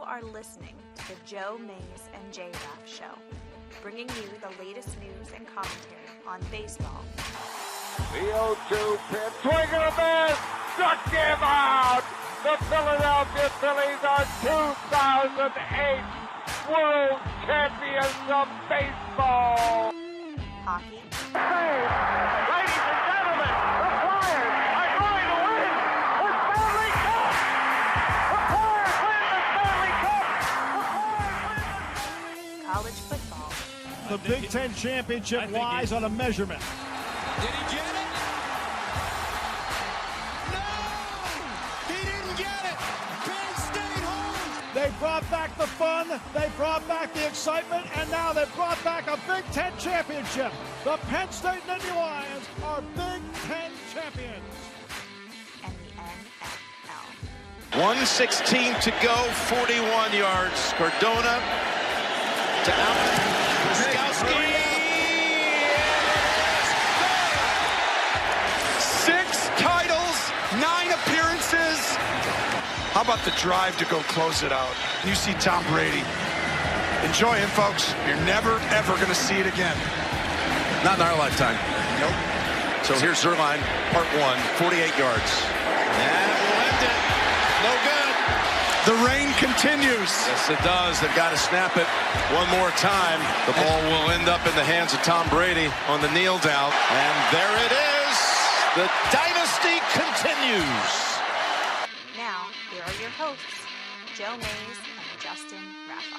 are listening to the Joe Mays and J-Raff Show, bringing you the latest news and commentary on baseball. The 0-2 pitch, swing and a miss, struck him out! The Philadelphia Phillies are 2008 World Champions of Baseball! Hockey. Ladies and gentlemen, the Flyers are going to win the Stanley Cup! The Flyers win the Stanley Cup! College football. The Big Ten championship lies on a measurement. Did he get it? No! He didn't get it! Penn State holds! They brought back the fun, they brought back the excitement, and now they've brought back a Big Ten championship. The Penn State Nittany Lions are Big Ten champions. And the NFL. 1:16 to go, 41 yards. Cardona to Allen. Wiskowski. 6 titles, 9 appearances. How about the drive to go close it out? You see Tom Brady. Enjoy him, folks. You're never, ever going to see it again. Not in our lifetime. Nope. So here's Zerline, part 1, 48 yards. That will end it. No good. The rain continues. Yes, it does. They've got to snap it one more time. The ball will end up in the hands of Tom Brady on the kneel down. And there it is. The dynasty continues. Now, here are your hosts, Joe Mays and Justin Raffa.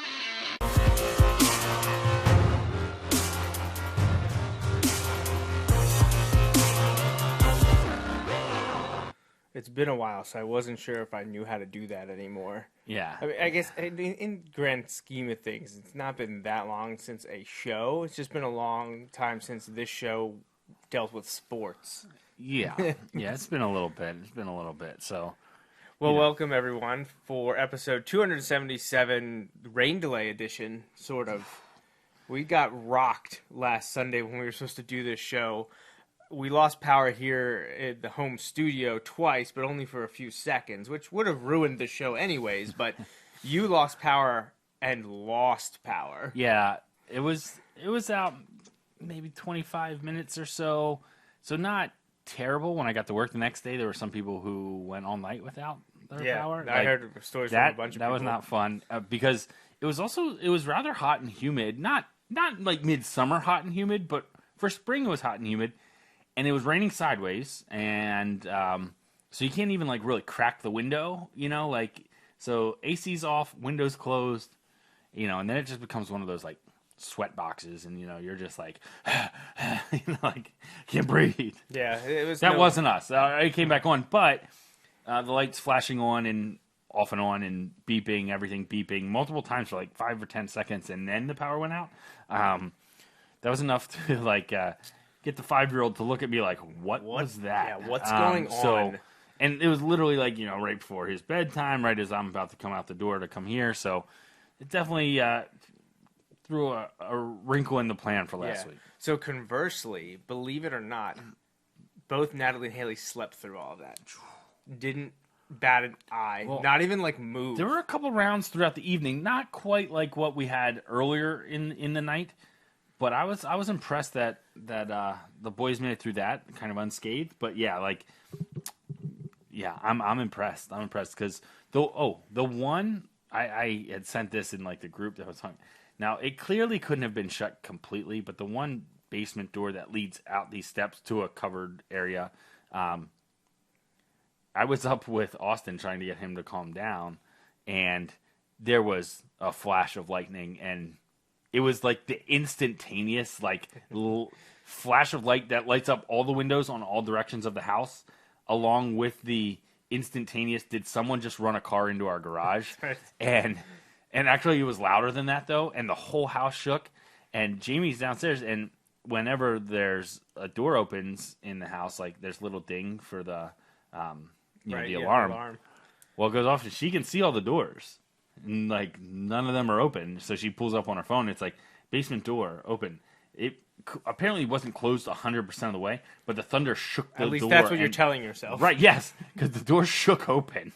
It's been a while, so I wasn't sure if I knew how to do that anymore. Yeah. I mean, I guess in grand scheme of things, it's not been that long since a show. It's just been a long time since this show dealt with sports. Yeah. Yeah, it's been a little bit. So, well, welcome everyone for episode 277, rain delay edition, sort of. We got rocked last Sunday when we were supposed to do this show. We lost power here at the home studio twice, but only for a few seconds, which would have ruined the show anyways. But you lost power and lost power. yeah, it was out maybe 25 minutes or so. So not terrible. When I got to work the next day, there were some people who went all night without their power. I heard stories from a bunch of people. That was not fun because it was rather hot and humid. Not like midsummer hot and humid, but for spring it was hot and humid. And it was raining sideways, and so you can't even like really crack the window, so AC's off, windows closed, and then it just becomes one of those like sweat boxes, and you're just like, like can't breathe. Yeah, it was. That wasn't us. It came back on, but the lights flashing on and off and on and beeping, everything beeping multiple times for like 5 or 10 seconds, and then the power went out. That was enough to like. Get the 5-year-old to look at me like, what was that? Yeah, what's going on? And it was literally like, right before his bedtime, right as I'm about to come out the door to come here. So it definitely threw a wrinkle in the plan for last week. So conversely, believe it or not, both Natalie and Haley slept through all of that. Didn't bat an eye. Well, not even like move. There were a couple rounds throughout the evening, not quite like what we had earlier in the night. But I was impressed that the boys made it through that kind of unscathed. But I'm impressed. I'm impressed because the one I had sent this in like the group that was hung. Now it clearly couldn't have been shut completely, but the one basement door that leads out these steps to a covered area. I was up with Austin trying to get him to calm down, and there was a flash of lightning and. It was like the instantaneous, flash of light that lights up all the windows on all directions of the house, along with the instantaneous. Did someone just run a car into our garage? And actually, it was louder than that though, and the whole house shook. And Jamie's downstairs, and whenever there's a door opens in the house, like there's a little ding for the, the alarm. Well, it goes off, and she can see all the doors. And, like, none of them are open, so she pulls up on her phone. It's like, basement door, open. It apparently wasn't closed 100% of the way, but the thunder shook the door. At least that's what you're telling yourself. Right, yes, because the door shook open.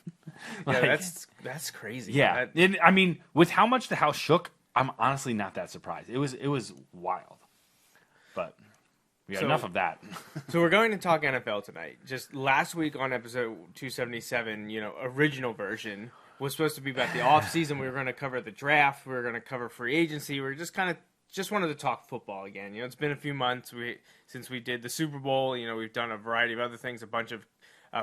Yeah, that's crazy. Yeah, I mean, with how much the house shook, I'm honestly not that surprised. It was wild. But enough of that. So we're going to talk NFL tonight. Just last week on episode 277, original version was supposed to be about the offseason. We were going to cover the draft. We were going to cover free agency. We were just wanted to talk football again. It's been a few months since we did the Super Bowl. We've done a variety of other things, a bunch of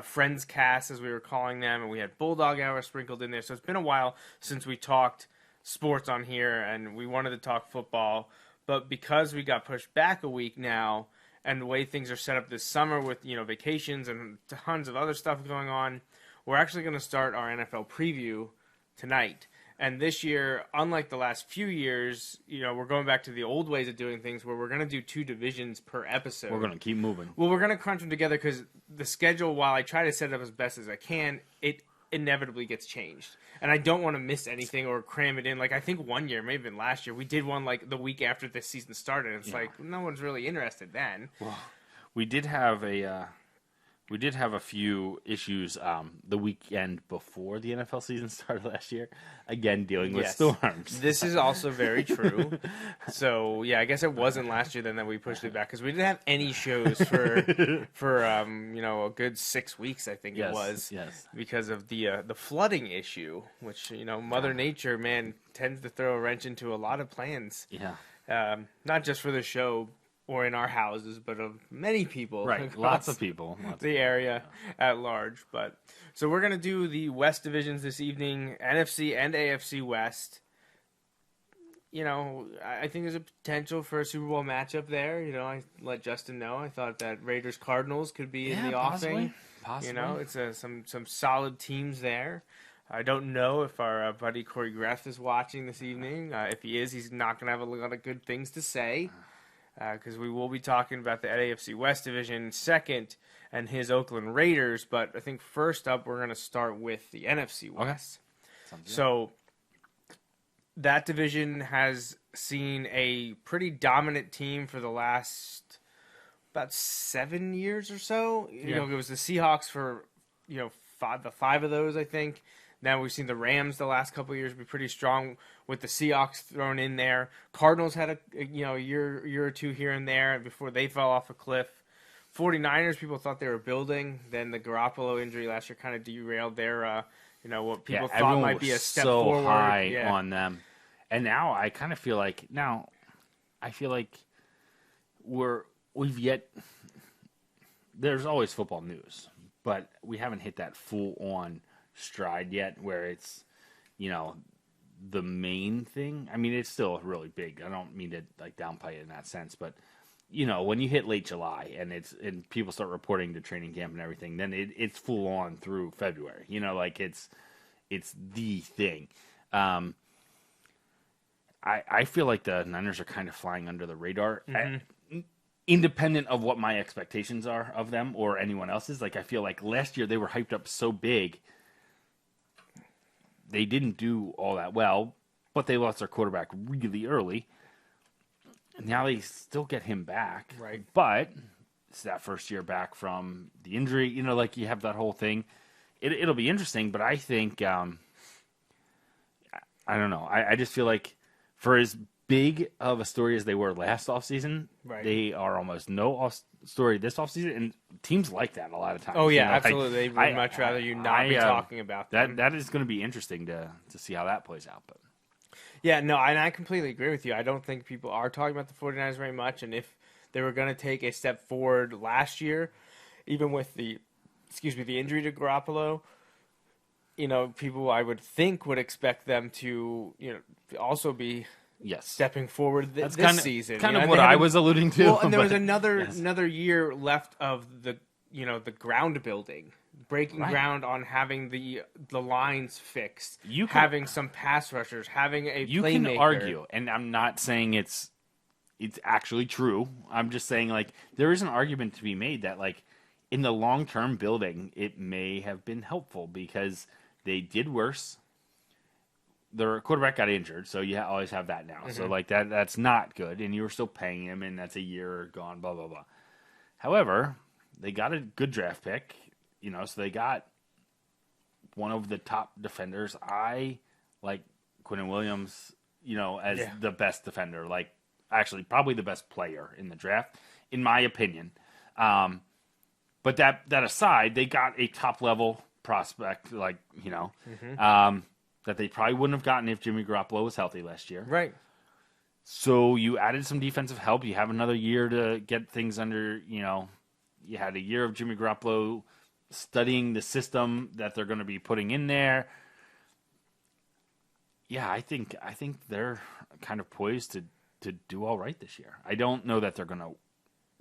Friends casts, as we were calling them, and we had Bulldog Hour sprinkled in there. So it's been a while since we talked sports on here, and we wanted to talk football. But because we got pushed back a week now, and the way things are set up this summer with vacations and tons of other stuff going on, we're actually going to start our NFL preview tonight. And this year, unlike the last few years, we're going back to the old ways of doing things where we're going to do 2 divisions per episode. We're going to keep moving. Well, we're going to crunch them together because the schedule, while I try to set it up as best as I can, it inevitably gets changed. And I don't want to miss anything or cram it in. Like, I think one year, maybe even last year, we did one like the week after the season started. It's like, no one's really interested then. Well, we did have a few issues the weekend before the NFL season started last year. Again, dealing with storms. This is also very true. So, yeah, I guess it wasn't last year then that we pushed it back because we didn't have any shows for a good 6 weeks, I think it was. Yes. Because of the flooding issue, which, Mother Nature, man, tends to throw a wrench into a lot of plans. Yeah. Not just for the show or in our houses, but of many people. Right, lots of people. The area at large. But so we're going to do the West divisions this evening, NFC and AFC West. I think there's a potential for a Super Bowl matchup there. I let Justin know. I thought that Raiders Cardinals could be in the offing. Possibly. It's some solid teams there. I don't know if our buddy Corey Greff is watching this evening. If he is, he's not going to have a lot of good things to say. Because we will be talking about the AFC West division second and his Oakland Raiders. But I think first up, we're going to start with the NFC West. Okay. So that division has seen a pretty dominant team for the last about 7 years or so. It was the Seahawks for the 5 of those, I think. Now we've seen the Rams the last couple of years be pretty strong with the Seahawks thrown in there. Cardinals had a year or two here and there before they fell off a cliff. 49ers, people thought they were building. Then the Garoppolo injury last year kind of derailed their, what people thought might be a step forward. So high on them. And now I kind of feel like, we've yet, there's always football news, but we haven't hit that full-on stride yet where it's the main thing. I mean, it's still really big. I don't mean to downplay it in that sense, but when you hit late July and people start reporting to training camp and everything, then it's full on through February. It's the thing. I feel like the Niners are kind of flying under the radar. Mm-hmm. Independent of what my expectations are of them or anyone else's. I feel like last year they were hyped up so big. They didn't do all that well, but they lost their quarterback really early. Now they still get him back. Right. But it's that first year back from the injury. You have that whole thing. It'll be interesting, but I think, I don't know. I just feel like for as big of a story as they were last offseason, they are almost no story this offseason, and teams like that a lot of times. Oh, yeah, absolutely. They would much rather you not be talking about them. That is going to be interesting to see how that plays out. But yeah, no, and I completely agree with you. I don't think people are talking about the 49ers very much, and if they were going to take a step forward last year, even with the injury to Garoppolo, people I would think would expect them to, also be stepping forward this season. Kind of what I was alluding to. Well, and there was another year left of the ground building, breaking ground on having the lines fixed, having some pass rushers, having a you playmaker. Can argue, and I'm not saying it's actually true. I'm just saying there is an argument to be made that in the long term building it may have been helpful because they did worse. Their quarterback got injured, so you always have that now. Mm-hmm. So that's not good, and you were still paying him, and that's a year gone. Blah blah blah. However, they got a good draft pick, so they got one of the top defenders. I like Quinnen Williams, as the best defender. Like, actually, probably the best player in the draft, in my opinion. But that aside, they got a top-level prospect, that they probably wouldn't have gotten if Jimmy Garoppolo was healthy last year. Right. So you added some defensive help. You have another year to get things under, you had a year of Jimmy Garoppolo studying the system that they're going to be putting in there. Yeah, I think they're kind of poised to do all right this year. I don't know that they're going to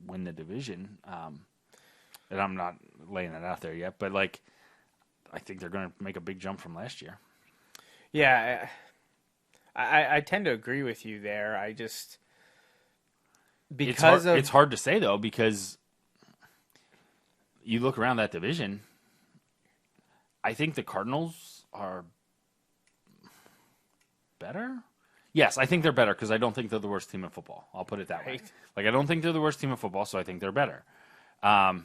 win the division, and I'm not laying that out there yet, but I think they're going to make a big jump from last year. Yeah, I tend to agree with you there. I just it's hard to say though, because you look around that division. I think the Cardinals are better. Yes, I think they're better because I don't think they're the worst team in football. I'll put it that way. I don't think they're the worst team in football, so I think they're better. I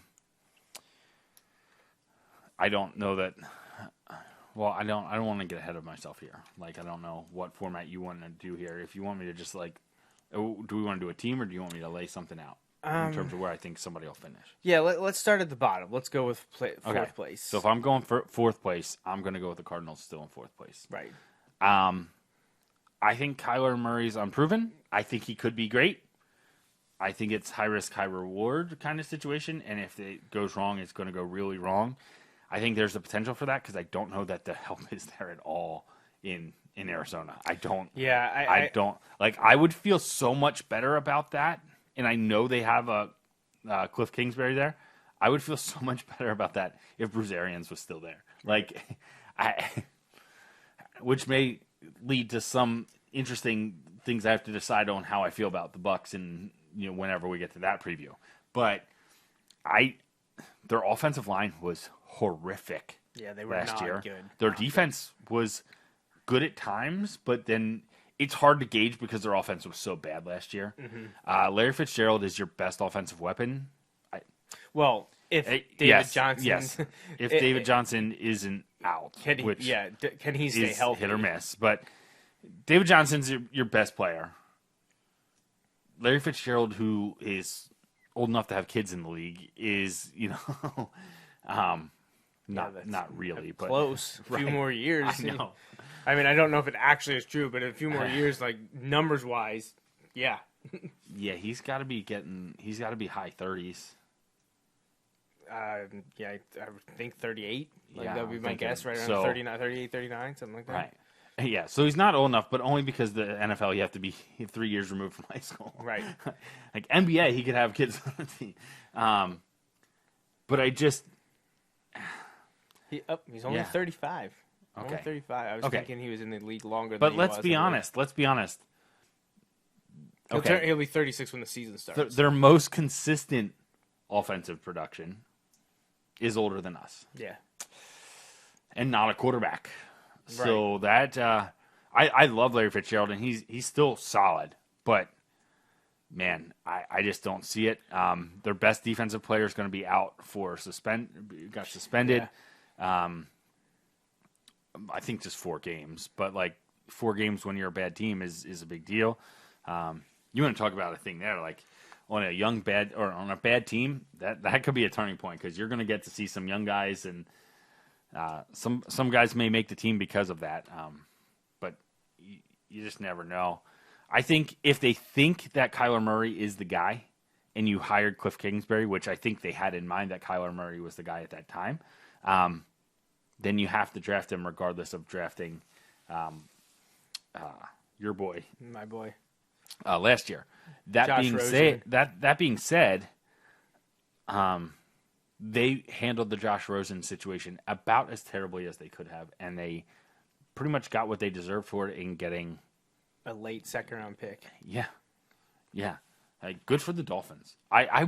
don't know that. Well, I don't want to get ahead of myself here. I don't know what format you want to do here. If you want me to just do we want to do a team, or do you want me to lay something out in terms of where I think somebody will finish? Yeah, let's start at the bottom. Let's go with fourth place. So if I'm going for fourth place, I'm going to go with the Cardinals still in fourth place. Right. I think Kyler Murray's unproven. I think he could be great. I think it's high risk, high reward kind of situation, and if it goes wrong, it's going to go really wrong. I think there's the potential for that because I don't know that the help is there at all in Arizona. I don't. Yeah, I don't. I would feel so much better about that, and I know they have a Cliff Kingsbury there. I would feel so much better about that if Bruce Arians was still there. Which may lead to some interesting things I have to decide on how I feel about the Bucs, and whenever we get to that preview. But their offensive line was horrific. Yeah, they were last not year. good. Their defense was good at times, but then it's hard to gauge because their offense was so bad last year. Mm-hmm. Larry Fitzgerald is your best offensive weapon. If David Johnson, yes, if David Johnson isn't out, can he stay healthy? Hit or miss, but David Johnson's your best player. Larry Fitzgerald, who is old enough to have kids in the league, is not really, but close. A few more years. I know. I mean, I don't know if it actually is true, but in a few more years, numbers wise, yeah. Yeah, he's got to be high 30s. I think 38. Yeah, that would be my guess, right around 39, 38, 39, something like that. Right. Yeah, so he's not old enough, but only because the NFL, you have to be 3 years removed from high school. Right. NBA, he could have kids on the team. But I just... he's only 35. Okay. Only 35. I was thinking he was in the league longer than But he let's was. be honest. Okay. He'll be 36 when the season starts. Their most consistent offensive production is older than us. Yeah. And not a quarterback. Right. So that I love Larry Fitzgerald, and he's still solid, but man, I just don't see it. Their best defensive player is going to be out for got suspended. Yeah. I think just 4 games, but 4 games when you're a bad team is a big deal. You want to talk about a thing there, on a bad team, that could be a turning point because you're going to get to see some young guys, and some guys may make the team because of that. But you just never know. I think if they think that Kyler Murray is the guy, and you hired Cliff Kingsbury, which I think they had in mind that Kyler Murray was the guy at that time, then you have to draft him regardless of drafting your boy, my boy, last year. That being said, they handled the Josh Rosen situation about as terribly as they could have, and they pretty much got what they deserved for it in getting a late second-round pick. Yeah. Good for the Dolphins. I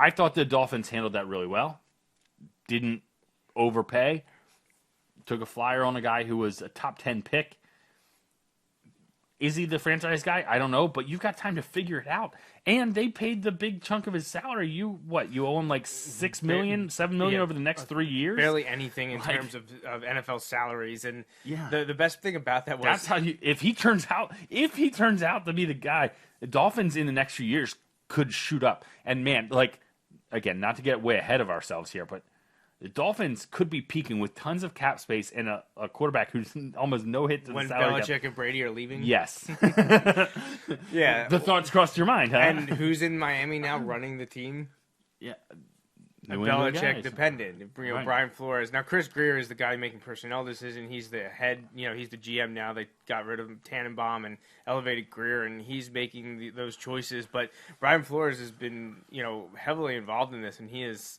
thought the Dolphins handled that really well. Didn't overpay. Took a flyer on a guy who was a top 10 pick. Is he the franchise guy? I don't know, but you've got time to figure it out. And they paid the big chunk of his salary. You owe him like $6 million, $7 million over the next 3 years? Barely anything in terms of NFL salaries. And Yeah. the best thing about that was That's how if he turns out to be the guy, the Dolphins in the next few years could shoot up. And man, like, again, not to get way ahead of ourselves here, but the Dolphins could be peaking with tons of cap space and a quarterback who's almost no hit to when the salary Belichick and Brady are leaving. Yes. Yeah. The thoughts crossed your mind, huh? And who's in Miami now running the team? Yeah. A New England Belichick guys. dependent. Right. Brian Flores. Now, Chris Greer is the guy making personnel decisions. He's the head, he's the GM now. They got rid of Tannenbaum and elevated Greer, and he's making those choices. But Brian Flores has been, heavily involved in this, and he is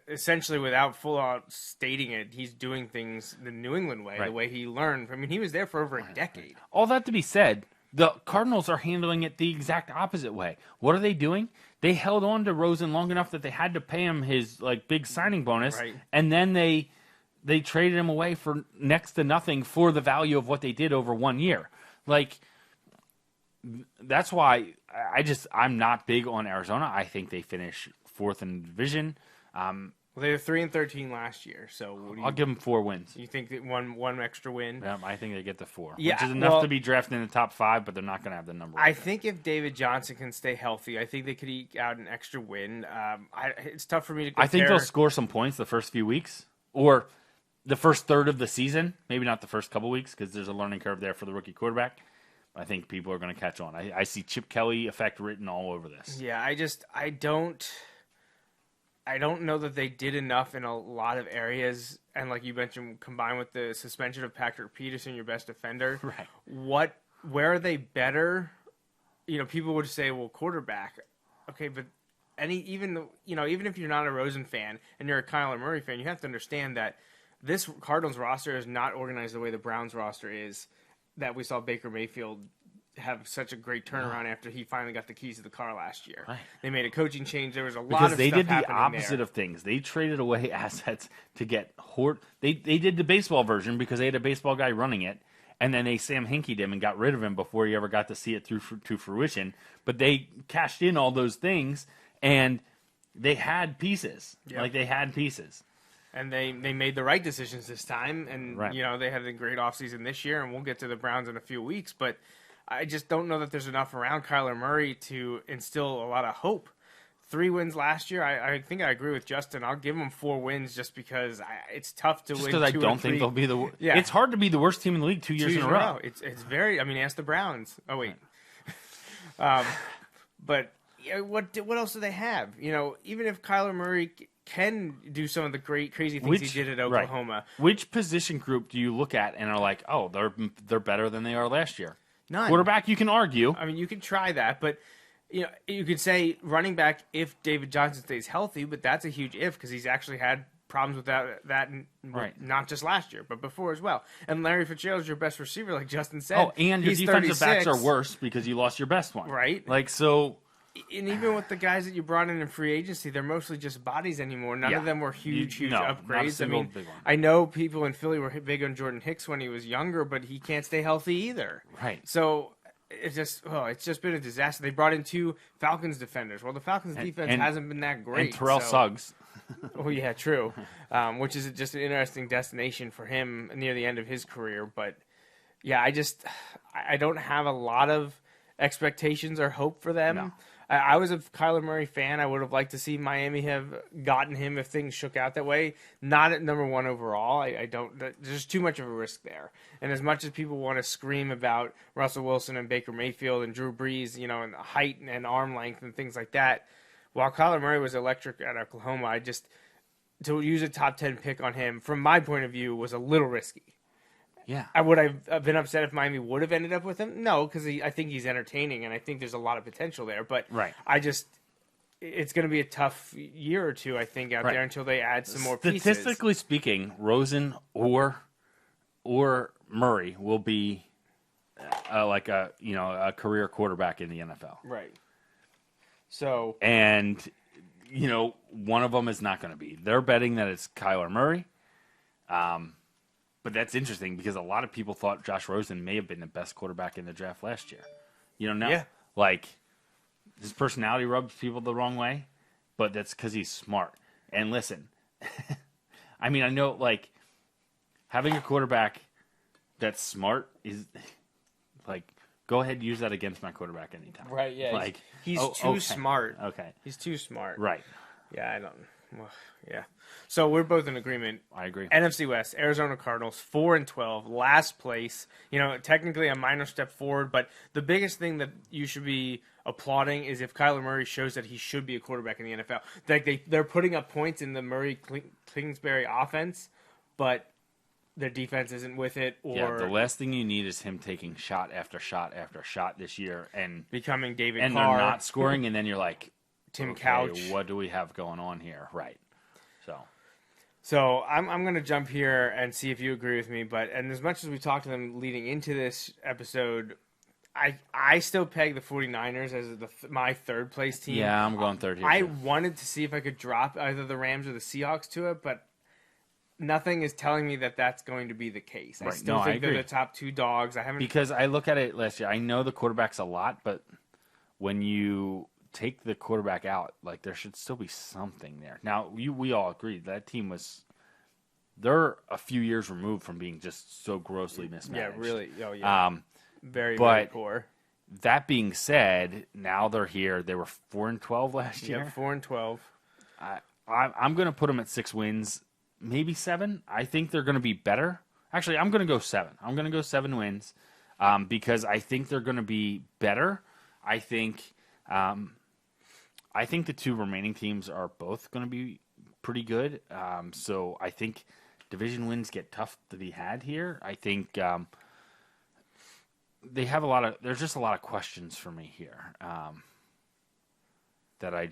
essentially, without full out stating it, he's doing things the New England way, the way he learned. I mean, he was there for over a decade. All that to be said, the Cardinals are handling it the exact opposite way. What are they doing? They held on to Rosen long enough that they had to pay him his big signing bonus, Right. and then they traded him away for next to nothing for the value of what they did over 1 year. That's why I'm not big on Arizona. I think they finish fourth in the division. Well, they were 3-13 last year, so I'll give them 4 wins. you think that one extra win? Yeah, I think they get to 4, Yeah, which is enough well, to be drafted in the top 5, but they're not going to have the number. I think if David Johnson can stay healthy, I think they could eke out an extra win. It's tough for me to compare. I think they'll score some points the first few weeks, or the first third of the season. Maybe not the first couple weeks because there's a learning curve there for the rookie quarterback. I think people are going to catch on. I see Chip Kelly effect written all over this. Yeah, I don't know that they did enough in a lot of areas, and like you mentioned, combined with the suspension of Patrick Peterson, your best defender. Right. Where are they better? People would say, well, quarterback. Okay, but even if you're not a Rosen fan and you're a Kyler Murray fan, you have to understand that this Cardinals roster is not organized the way the Browns roster is, that we saw Baker Mayfield have such a great turnaround after he finally got the keys to the car last year. Right. They made a coaching change. There was a lot Because of they stuff did the happening opposite there. of things. They traded away assets to get They did the baseball version because they had a baseball guy running it, and then they Sam Hinkey'd him and got rid of him before he ever got to see it through to fruition. But they cashed in all those things, and they had pieces. Yep. They had pieces. And they made the right decisions this time. And, Right. they had a great offseason this year, and we'll get to the Browns in a few weeks. But I just don't know that there's enough around Kyler Murray to instill a lot of hope. 3 wins last year. I think I agree with Justin. I'll give them 4 wins just because it's tough to Just win. because I 2 don't and think 3. they'll be the. Yeah. It's hard to be the worst team in the league 2 years in a row. It's very. I mean, ask the Browns. Oh wait. But what else do they have? Even if Kyler Murray can do some of the great crazy things he did at Oklahoma. Right. Which position group do you look at and are like, oh, they're better than they are last year? None. Quarterback, you can argue. I mean, you can try that, but you could say running back if David Johnson stays healthy, but that's a huge if because he's actually had problems with that Right. not just last year, but before as well. And Larry Fitzgerald's your best receiver, like Justin said. Oh, and your he's defensive backs 36, are worse because you lost your best one. Right. So. And even with the guys that you brought in free agency, they're mostly just bodies anymore. None of them were huge not a upgrades. single big one. I know people in Philly were big on Jordan Hicks when he was younger, but he can't stay healthy either. Right. So it's just been a disaster. They brought in 2 Falcons defenders. Well, the Falcons defense hasn't been that great. And Terrell so. Suggs. Oh yeah, true. Which is just an interesting destination for him near the end of his career. But yeah, I don't have a lot of expectations or hope for them. No. I was a Kyler Murray fan. I would have liked to see Miami have gotten him if things shook out that way. Not at number 1 overall. I don't. There's too much of a risk there. And as much as people want to scream about Russell Wilson and Baker Mayfield and Drew Brees, and height and arm length and things like that, while Kyler Murray was electric at Oklahoma, to use a top 10 pick on him, from my point of view, was a little risky. Yeah. I would have been upset if Miami would have ended up with him. No, because I think he's entertaining, and I think there's a lot of potential there. But Right. It's going to be a tough year or two, I think, out there until they add some more pieces. Statistically speaking, Rosen or Murray will be a career quarterback in the NFL. Right. So And one of them is not going to be. They're betting that it's Kyler Murray. But that's interesting because a lot of people thought Josh Rosen may have been the best quarterback in the draft last year. You don't know. Yeah. Like, his personality rubs people the wrong way, but that's because he's smart. And listen, I mean, I know, like, having a quarterback that's smart is, like, go ahead and use that against my quarterback anytime. Right, yeah. Like, he's too smart. Okay. He's too smart. Right. Yeah, I don't. Well, yeah. So we're both in agreement. I agree. NFC West, Arizona Cardinals, 4-12, last place. You know, technically a minor step forward, but the biggest thing that you should be applauding is if Kyler Murray shows that he should be a quarterback in the NFL. Like they're putting up points in the Murray-Kingsbury offense, but their defense isn't with it. Or Yeah, the last thing you need is him taking shot after shot after shot this year and becoming David and Carr. they're not scoring, and then you're like, Tim okay, Couch. what do we have going on here? Right. So I'm going to jump here and see if you agree with me. And as much as we talked to them leading into this episode, I still peg the 49ers as my third place team. Yeah, I'm going third here. I too. wanted to see if I could drop either the Rams or the Seahawks to it, but nothing is telling me that that's going to be the case. I Right. still No, I think they're agree. the top two dogs. I haven't Because I look at it last year. I know the quarterback's a lot, but when you take the quarterback out, like, there should still be something there. Now, we all agree that team they're a few years removed from being just so grossly mismanaged. Yeah, really. Oh, yeah. Very poor. That being said, now they're here. They were 4-12 last year. Yeah, 4-12. I'm going to put them at 6 wins, maybe 7. I think they're going to be better. Actually, I'm going to go 7. I'm going to go 7 wins because I think they're going to be better. I think the 2 remaining teams are both going to be pretty good. So I think division wins get tough to be had here. I think they have there's just a lot of questions for me here that I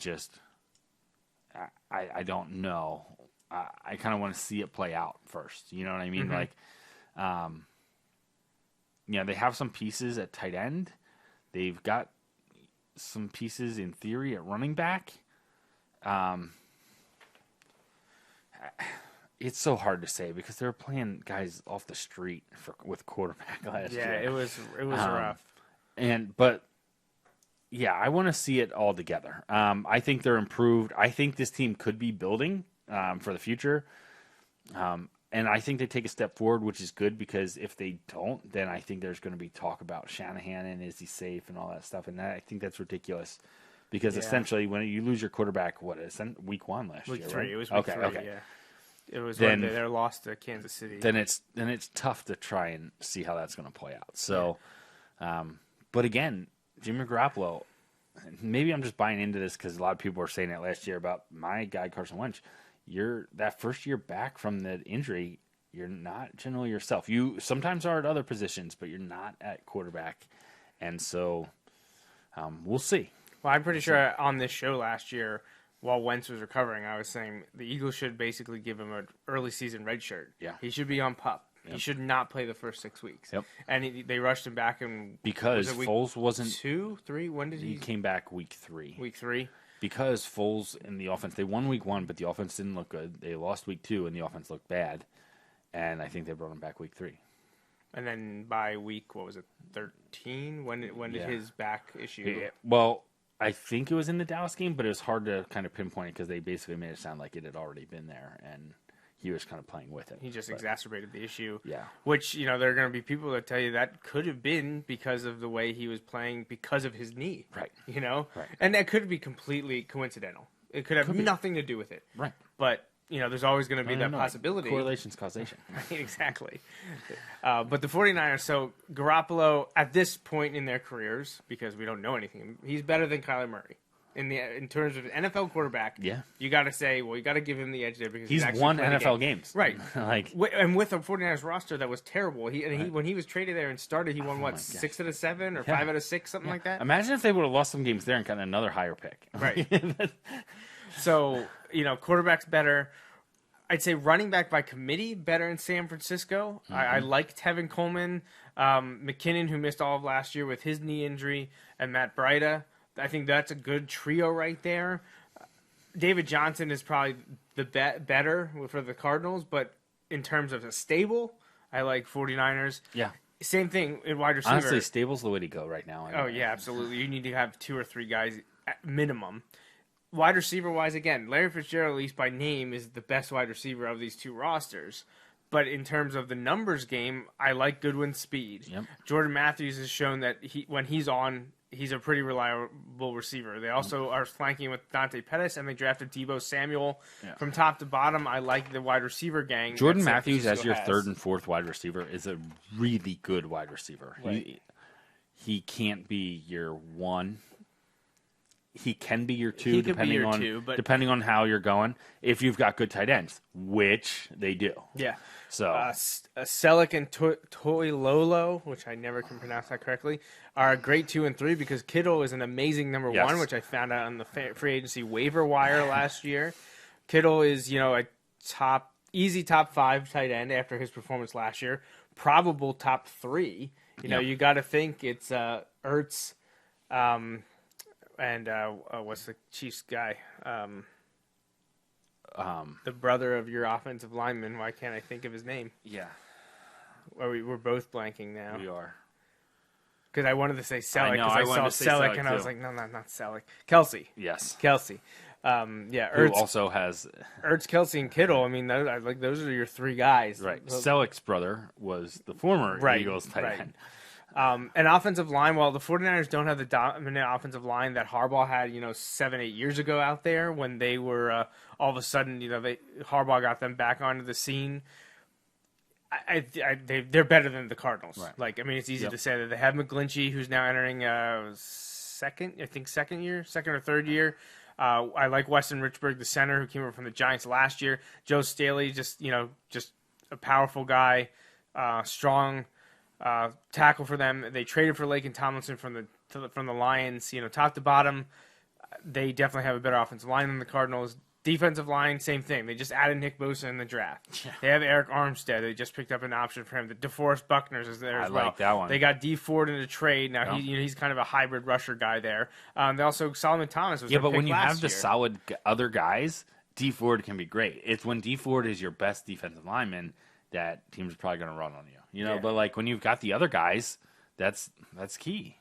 don't know. I kind of want to see it play out first. You know what I mean? Mm-hmm. Like, they have some pieces at tight end. They've got some pieces in theory at running back. It's so hard to say because they were playing guys off the street with quarterback last year. Yeah, it was rough. But I want to see it all together. I think they're improved. I think this team could be building for the future. And I think they take a step forward, which is good because if they don't, then I think there's going to be talk about Shanahan and is he safe and all that stuff. And I think that's ridiculous because essentially when you lose your quarterback, week 1 last year, Week 3. right? It was week 3, okay. yeah. It was Then- when they lost to Kansas City. Then it's tough to try and see how that's going to play out. So, but again, Jimmy Garoppolo, maybe I'm just buying into this because a lot of people were saying it last year about my guy Carson Wentz. That first year back from the injury, you're not generally yourself. You sometimes are at other positions, but you're not at quarterback. And so we'll see. Well, I'm pretty sure on this show last year, while Wentz was recovering, I was saying the Eagles should basically give him an early season red shirt. Yeah. He should be on PUP. Yep. He should not play the first 6 weeks. Yep. And they rushed him back in Because week Foles wasn't 2, 3. When did he came back week 3. Week 3. Because Foles in the offense, they won week 1, but the offense didn't look good. They lost week 2, and the offense looked bad. And I think they brought him back week 3. And then by week 13? When did his back issue? Yeah. Well, I think it was in the Dallas game, but it was hard to kind of pinpoint it because they basically made it sound like it had already been there, and he was kind of playing with it. He just exacerbated the issue. Yeah. Which, there are going to be people that tell you that could have been because of the way he was playing because of his knee. Right. Right. And that could be completely coincidental. It could have nothing to do with it. Right. But, there's always going to be that possibility. Correlation's causation. Right, exactly. But the 49ers, so Garoppolo, at this point in their careers, because we don't know anything, he's better than Kyler Murray. In terms of NFL quarterback, Yeah. you got to say, you got to give him the edge there because He's actually won played a NFL game. games. Right. Like, And with a 49ers roster that was terrible, when he was traded there and started, he won, my gosh. 6 out of 7 or 5 out of 6, something like that? imagine if they would have lost some games there and gotten another higher pick. Right. So, quarterback's better. I'd say running back by committee better in San Francisco. I like Tevin Coleman, McKinnon, who missed all of last year with his knee injury, and Matt Breida. I think that's a good trio right there. David Johnson is probably the better for the Cardinals, but in terms of a stable, I like 49ers. Yeah. Same thing in wide receiver. Honestly, Stable's the way to go right now. Oh, yeah, absolutely. You need to have 2 or 3 guys at minimum. Wide receiver-wise, again, Larry Fitzgerald, at least by name, is the best wide receiver of these 2 rosters. But in terms of the numbers game, I like Goodwin's speed. Yep. Jordan Matthews has shown that when he's on, he's a pretty reliable receiver. They also are flanking with Dante Pettis, and they drafted Deebo Samuel. Yeah. From top to bottom, I like the wide receiver gang. Jordan that San Matthews as Francisco your has. 3rd and 4th wide receiver is a really good wide receiver. Right. He can't be your 1. He can be your 2, He could be depending your on 2, but- depending on how you're going. If you've got good tight ends, which they do. Yeah. So Selleck and Toilolo, which I never can pronounce that correctly, are a great 2 and 3 because Kittle is an amazing number Yes. 1, which I found out on the free agency waiver wire last year. Kittle is, a easy top 5 tight end after his performance last year. Probable top 3. You got to think it's Ertz, and what's the Chiefs guy? The brother of your offensive lineman. Why can't I think of his name? yeah, We're both blanking now. we are. Because I wanted to say Selleck, I know, because I I, wanted saw to say Selleck, Selleck, and I was too. like, no, not Selleck. Kelsey. Yes. Kelsey. Who Ertz, also has Kelsey, and Kittle. I mean, those are your 3 guys. right. Those- Selleck's brother was the former Right, Eagles tight right. end. An offensive line, while the 49ers don't have the dominant offensive line that Harbaugh had, 7-8 years ago out there when they were all of a sudden, Harbaugh got them back onto the scene. They're better than the Cardinals. Right. It's easy Yep. to say that they have McGlinchey, who's now entering second or third year. I like Weston Richburg, the center, who came over from the Giants last year. Joe Staley, just a powerful guy, strong tackle for them. They traded for Laken Tomlinson from the Lions. Top to bottom, they definitely have a better offensive line than the Cardinals. Defensive line, same thing. They just added Nick Bosa in the draft. Yeah. They have Eric Armstead. They just picked up an option for him. The DeForest Buckner's is there as well. I like that one. They got D Ford in a trade. Now Yeah. he's kind of a hybrid rusher guy there. They also Solomon Thomas was Yeah, their but pick when you last have the year. solid other guys, D Ford can be great. It's when D Ford is your best defensive lineman that teams are probably going to run on you. Yeah. But like when you've got the other guys, that's key.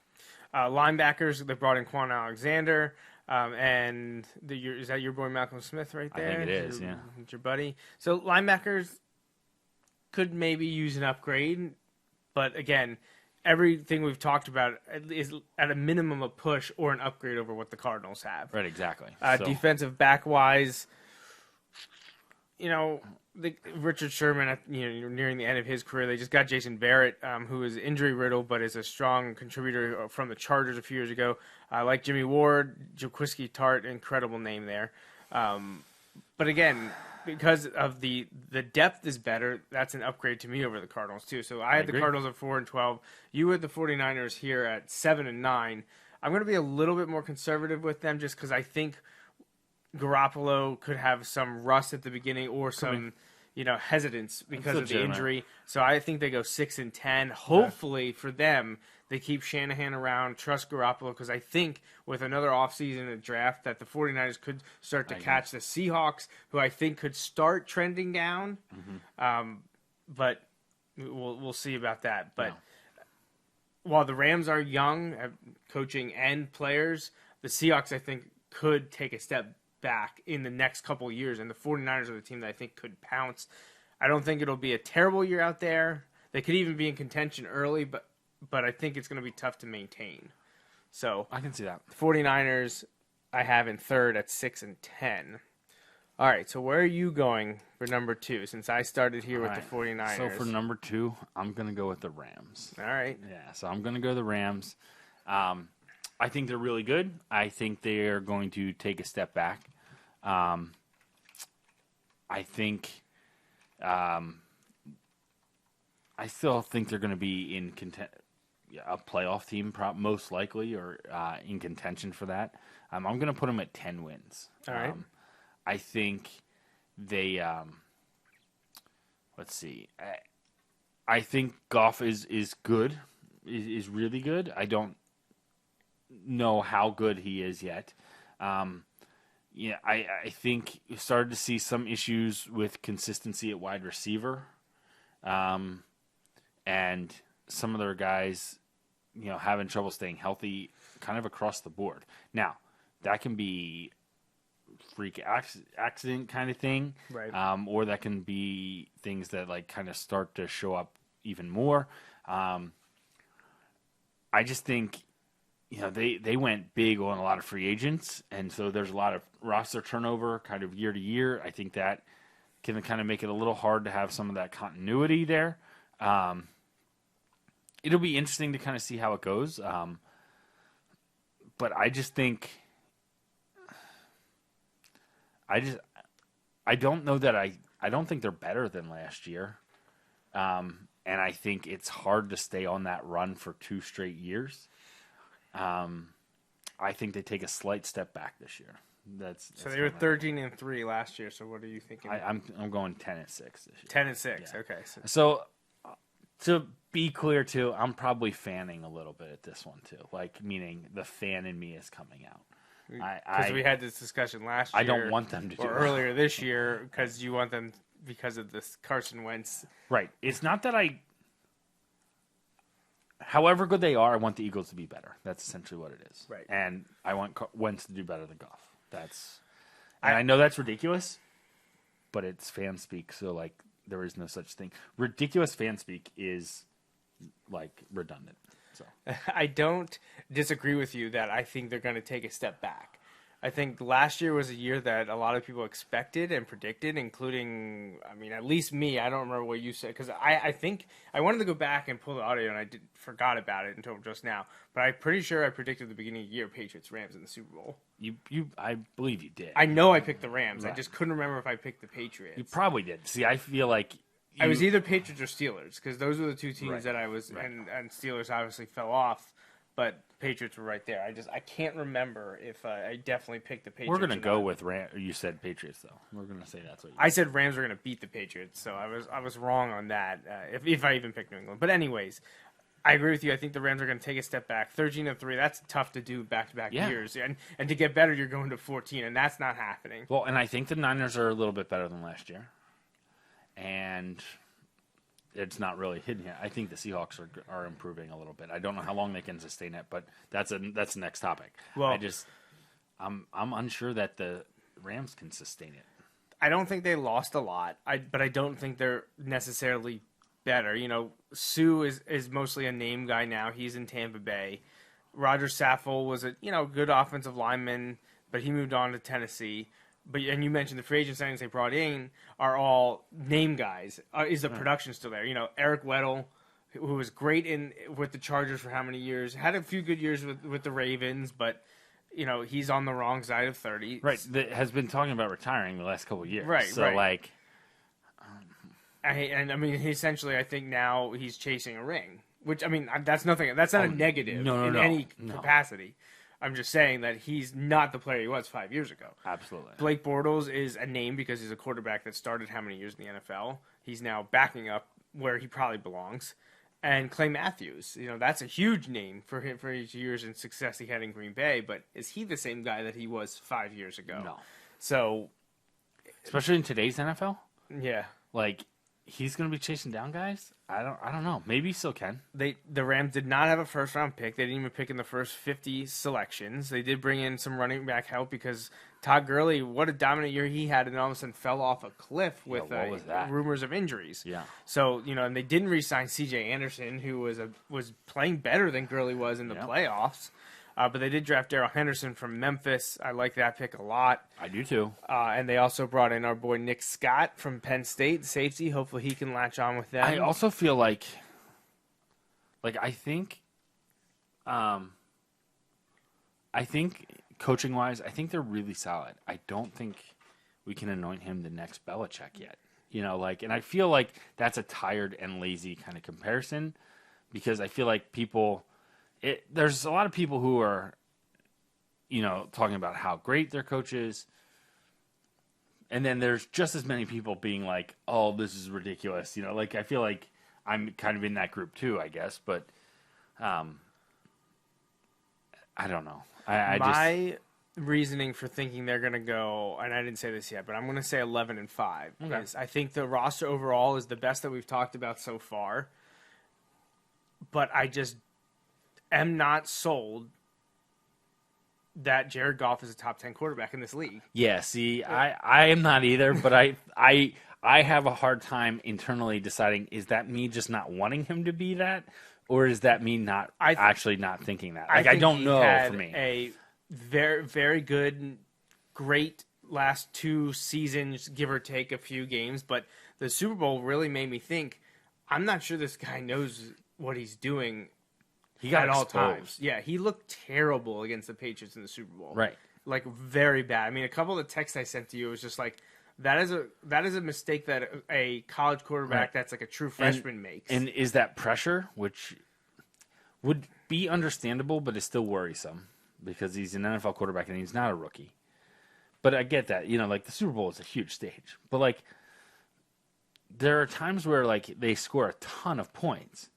Linebackers, they brought in Quan Alexander. And is that your boy Malcolm Smith right there? I think it is, yeah. It's your buddy. So linebackers could maybe use an upgrade, but again, everything we've talked about is at a minimum a push or an upgrade over what the Cardinals have. Right, exactly. Defensive back wise, Richard Sherman, nearing the end of his career, they just got Jason Barrett, who is injury riddled but is a strong contributor from the Chargers a few years ago. I like Jimmy Ward, Jaquiski Tart, incredible name there. But again, because of the depth is better, that's an upgrade to me over the Cardinals too. So I had the agree. Cardinals at 4-12. You had the 49ers here at 7-9. I'm going to be a little bit more conservative with them just because I think Garoppolo could have some rust at the beginning or some, hesitance because of the legitimate. injury. So I think they go 6-10. Hopefully for them, they keep Shanahan around, trust Garoppolo, because I think with another offseason and draft that the 49ers could start to catch the Seahawks, who I think could start trending down. But we'll see about that. But while the Rams are young, coaching and players, the Seahawks, I think, could take a step back in the next couple of years, and the 49ers are the team that I think could pounce. I don't think it'll be a terrible year out there. They could even be in contention early, but I think it's going to be tough to maintain. So I can see that. the 49ers I have in third at 6-10. All right, so where are you going for number 2, since I started here with the 49ers? So for number 2, I'm going to go with the Rams. All right. Yeah, so I'm going to go the Rams. I think they're really good. I think they're going to take a step back. I still think they're going to be in a playoff team, most likely, or in contention for that. I'm going to put them at 10 wins. All right. I think they. Let's see. I think Goff is good. Is really good. I don't know how good he is yet. I think you started to see some issues with consistency at wide receiver. and some of their guys, having trouble staying healthy kind of across the board. Now, that can be freak accident kind of thing, right? Or that can be things that like kind of start to show up even more. I just think, they went big on a lot of free agents, and so there's a lot of roster turnover kind of year to year. I think that can kind of make it a little hard to have some of that continuity there. It'll be interesting to kind of see how it goes. But I just think, I don't know that I don't think they're better than last year. And I think it's hard to stay on that run for 2 straight years. I think they take a slight step back this year. So they were 13-3 last year. So what are you thinking? I'm going 10-6 this year. 10-6. Yeah. Okay. So to be clear too, I'm probably fanning a little bit at this one too. Like, meaning the fan in me is coming out. Because we had this discussion last year. I don't want them to do or it. Earlier this year, because you want them because of this Carson Wentz. Right. It's not that however good they are, I want the Eagles to be better. That's essentially what it is. Right. And I want Wentz to do better than Goff. I know that's ridiculous, but it's fan speak, so like there is no such thing. Ridiculous fan speak is like redundant. So I don't disagree with you that I think they're going to take a step back. I think last year was a year that a lot of people expected and predicted, including, at least me. I don't remember what you said, because I think I wanted to go back and pull the audio, and I forgot about it until just now. But I'm pretty sure I predicted at the beginning of the year Patriots-Rams in the Super Bowl. I believe you did. I know I picked the Rams. Right. I just couldn't remember if I picked the Patriots. You probably did. See, I feel like I was either Patriots or Steelers, because those were the 2 teams Right. that I was, Right. and Steelers obviously fell off. But Patriots were right there. I can't remember if I definitely picked the Patriots. We're going to go with you said Patriots, though. We're going to say that's what you I said Rams were going to beat the Patriots, so I was wrong on that, if I even picked New England. But anyways, I agree with you. I think the Rams are going to take a step back. 13-3, that's tough to do back-to-back years. And to get better, you're going to 14, and that's not happening. Well, and I think the Niners are a little bit better than last year. And it's not really hidden yet. I think the Seahawks are improving a little bit. I don't know how long they can sustain it, but that's the next topic. Well, I'm unsure that the Rams can sustain it. I don't think they lost a lot, but I don't think they're necessarily better. Sue is mostly a name guy now. He's in Tampa Bay. Roger Saffold was a good offensive lineman, but he moved on to Tennessee. And you mentioned the free agent signings they brought in are all name guys. Is the production still there? Eric Weddle, who was great with the Chargers for how many years, had a few good years with the Ravens, but he's on the wrong side of 30. Right, that has been talking about retiring the last couple of years. Right, so right. Essentially, I think now he's chasing a ring, which that's nothing. That's not a negative in any capacity. I'm just saying that he's not the player he was 5 years ago. Absolutely. Blake Bortles is a name because he's a quarterback that started how many years in the NFL. He's now backing up where he probably belongs. And Clay Matthews, that's a huge name for him for his years and success he had in Green Bay. But is he the same guy that he was 5 years ago? No. So, especially in today's NFL, yeah, he's going to be chasing down guys. I don't know. Maybe he still can. The Rams did not have a first round pick. They didn't even pick in the first 50 selections. They did bring in some running back help because Todd Gurley, what a dominant year he had, and all of a sudden fell off a cliff with rumors of injuries. Yeah. So and they didn't re-sign C.J. Anderson, who was playing better than Gurley was in the playoffs. But they did draft Darrell Henderson from Memphis. I like that pick a lot. I do too. And they also brought in our boy Nick Scott from Penn State, safety. Hopefully he can latch on with them. I also feel like I think coaching wise, I think they're really solid. I don't think we can anoint him the next Belichick yet. And I feel like that's a tired and lazy kind of comparison because I feel like there's a lot of people who are, talking about how great their coach is. And then there's just as many people being like, oh, this is ridiculous. I feel like I'm kind of in that group too, I guess. But I don't know. My reasoning for thinking they're going to go, and I didn't say this yet, but I'm going to say 11-5. Okay. I think the roster overall is the best that we've talked about so far. but I just am not sold that Jared Goff is a top 10 quarterback in this league. Yeah, see, I am not either, but I have a hard time internally deciding, is that me just not wanting him to be that, or is that me not actually not thinking that? Like, I don't know for me. A very, very good, great last 2 seasons, give or take a few games, but the Super Bowl really made me think, I'm not sure this guy knows what he's doing. He got at all exposed. times. Yeah, he looked terrible against the Patriots in the Super Bowl. Right. Like, very bad. I mean, a couple of the texts I sent to you was just like, that is a mistake that a college quarterback that's like a true freshman makes. And is that pressure, which would be understandable, but is still worrisome because he's an NFL quarterback and he's not a rookie. But I get that. You know, like, the Super Bowl is a huge stage. But, like, there are times where, like, they score a ton of points.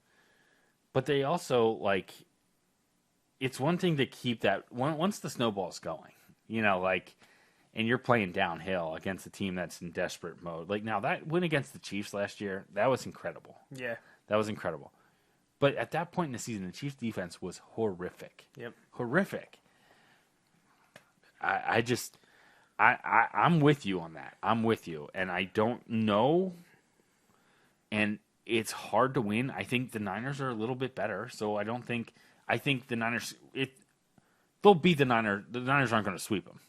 But they also, like, it's one thing to keep that once the snowball's going, you know, like, and you're playing downhill against a team that's in desperate mode. Like, now that win against the Chiefs last year, that was incredible. Yeah. That was incredible. But at that point in the season, the Chiefs defense was horrific. Yep. Horrific. I'm with you on that. I'm with you. And I don't know. And it's hard to win. I think the Niners are a little bit better, so I think the Niners, they'll beat the Niners. The Niners aren't going to sweep them.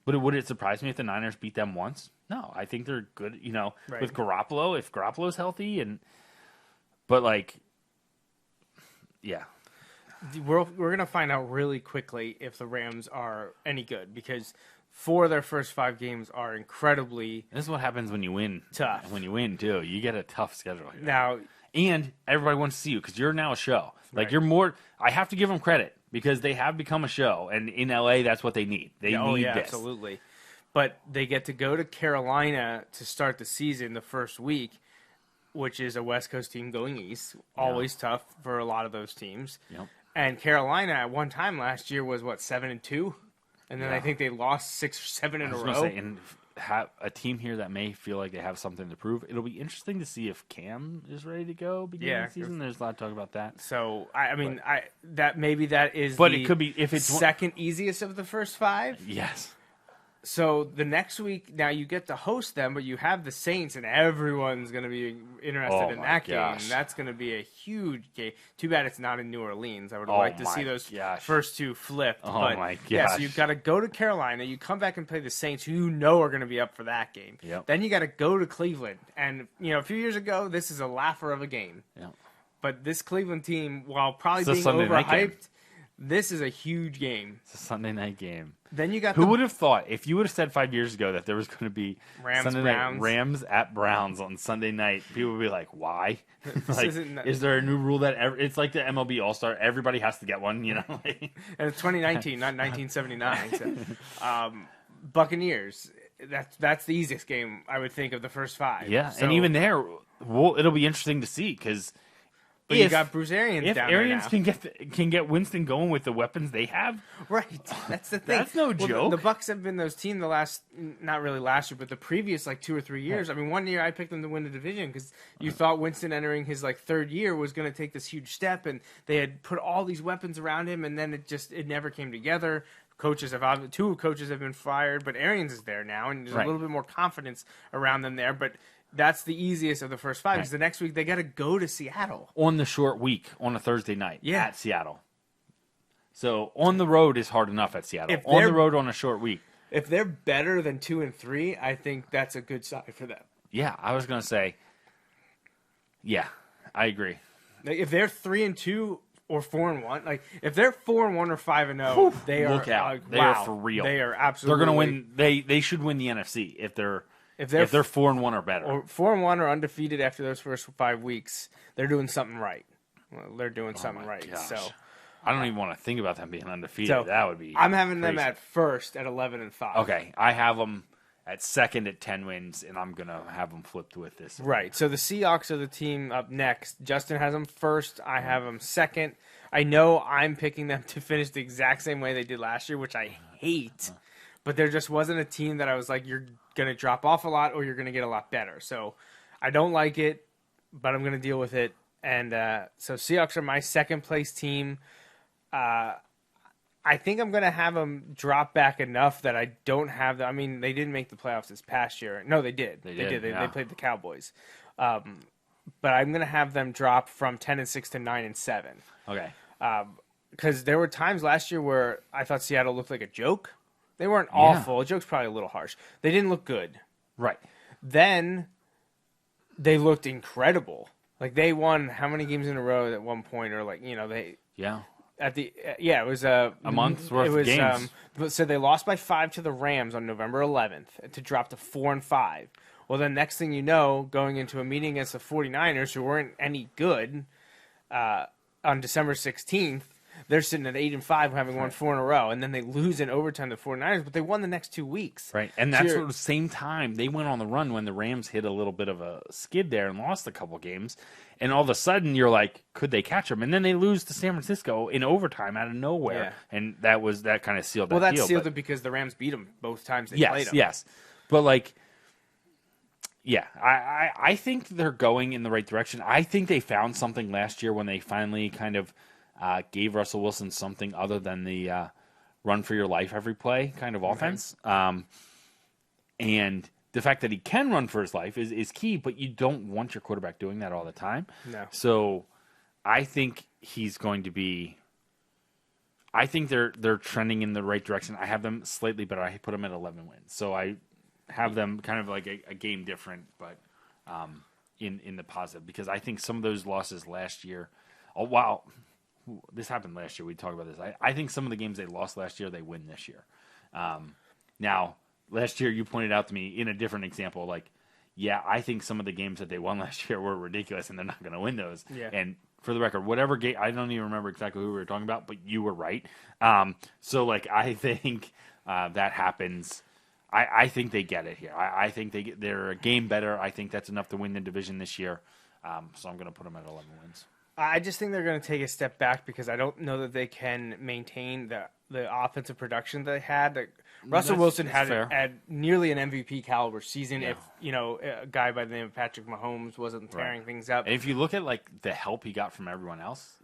But would it surprise me if the Niners beat them once? No, I think they're good, you know, with Garoppolo, if Garoppolo's healthy. But, like, yeah. We're going to find out really quickly if the Rams are any good, because 4 of their first 5 games are incredibly This is what happens when you win. tough. When you win, too. You get a tough schedule here. Now, And everybody wants to see you because you're now a show. Like, Right. you're more – I have to give them credit because they have become a show. And in L.A., that's what they need. They need this. absolutely. But they get to go to Carolina to start the season the first week, which is a West Coast team going east. Always tough for a lot of those teams. Yep. And Carolina at one time last year was, 7-2? And then I Yeah. think they lost 6 or 7 in I a was row. gonna say, and have a team here that may feel like they have something to prove. It'll be interesting to see if Cam is ready to go beginning of the season. There's a lot of talk about that. So that is But the it could be if it's second easiest of the first 5. Yes. So the next week, now you get to host them, but you have the Saints, and everyone's going to be interested in that game. That's going to be a huge game. Too bad it's not in New Orleans. I would like to see those first 2 flipped. Oh, but, my gosh. Yeah, so you've got to go to Carolina. You come back and play the Saints, who you know are going to be up for that game. Yep. Then you got to go to Cleveland. And, you know, a few years ago, this is a laugher of a game. Yep. But this Cleveland team, while probably It's a being Sunday night game. overhyped, this is a huge game. It's a Sunday night game. Then you got Who would have thought, if you would have said 5 years ago that there was going to be Rams-Browns. Rams at Browns on Sunday night, people would be like, why? Like, isn't- is there a new rule that it's like the MLB All-Star, everybody has to get one, you know? And it's 2019, not 1979. So, Buccaneers. That's the easiest game, I would think, of the first 5. Yeah, So, and even there, it'll be interesting to see because but you got Bruce Arians if down Arians there now. can get Winston going with the weapons they have, Right, that's the thing. That's no joke. The Bucs have been those team the last, not really last year, but the previous 2 or 3 years. I mean, one year I picked them to win the division because you thought Winston entering his 3rd year was going to take this huge step, and they had put all these weapons around him, and then it never came together. 2 coaches have been fired, but Arians is there now, and there's a little bit more confidence around them there. But that's the easiest of the first 5 because the next week they got to go to Seattle on the short week on a Thursday night Yeah. at Seattle. So on the road is hard enough at Seattle. If On the they're- road on a short week. If they're better than 2 and 3, I think that's a good sign for them. Yeah, I was going to say, yeah, I agree. If they're 3 and 2 or 4 and 1, if they're 4 and 1 or 5 and 0, they are Look out. They wow, are for real. They are absolutely. They're going to win. They should win the NFC if they're 4-1 or better. Or 4 and 1 or undefeated after those first 5 weeks. They're doing something right. Well, they're doing something right. Gosh. So I don't even want to think about them being undefeated. So, that would be. I'm having them crazy. at first at 11 and 5. Okay, I have them at second at 10 wins, and I'm gonna have them flipped with this. Right. So the Seahawks are the team up next. Justin has them first. I have them second. I know I'm picking them to finish the exact same way they did last year, which I hate. But there just wasn't a team that I was like, you're going to drop off a lot or you're going to get a lot better. So I don't like it, but I'm going to deal with it. And so Seahawks are my second place team. I think I'm going to have them drop back enough that I don't have them. I mean, they didn't make the playoffs this past year. No, they did. They did. They played the Cowboys. But I'm going to have them drop from 10-6 to 9-7. Okay. Because there were times last year where I thought Seattle looked like a joke. They weren't awful. A joke's probably a little harsh. They didn't look good. Right. Then they looked incredible. Like, they won how many games in a row at one point? Or, like, they... Yeah. It was a month's worth of games. So they lost by 5 to the Rams on November 11th to drop to 4-5. Well, then next thing you know, going into a meeting against the 49ers, who weren't any good, on December 16th, they're sitting at 8-5, having won 4 in a row, and then they lose in overtime to the 49ers, but they won the next 2 weeks. Right, and that's at the same time they went on the run when the Rams hit a little bit of a skid there and lost a couple games, and all of a sudden you're like, could they catch them? And then they lose to San Francisco in overtime out of nowhere, and that kind of sealed that deal. Well, that sealed it because the Rams beat them both times they played them. Yes, but like... Yeah, I think they're going in the right direction. I think they found something last year when they finally kind of gave Russell Wilson something other than the run for your life every play kind of offense. And the fact that he can run for his life is key, but you don't want your quarterback doing that all the time. No. So I think he's going to be... I think they're trending in the right direction. I have them slightly better. I put them at 11 wins. So I have them kind of like a game different, but in the positive, because I think some of those losses last year, this happened last year. We talked about this. I think some of the games they lost last year, they win this year. Now, last year you pointed out to me in a different example, like, I think some of the games that they won last year were ridiculous, and they're not going to win those. Yeah. And for the record, whatever game, I don't even remember exactly who we were talking about, but you were right. So, like, I think that happens. I think they get it here. I think they're a game better. I think that's enough to win the division this year. So I'm going to put them at 11 wins. I just think they're going to take a step back because I don't know that they can maintain the offensive production they had. Russell Wilson had nearly an MVP caliber season if a guy by the name of Patrick Mahomes wasn't tearing things up. And if you look at like the help he got from everyone else,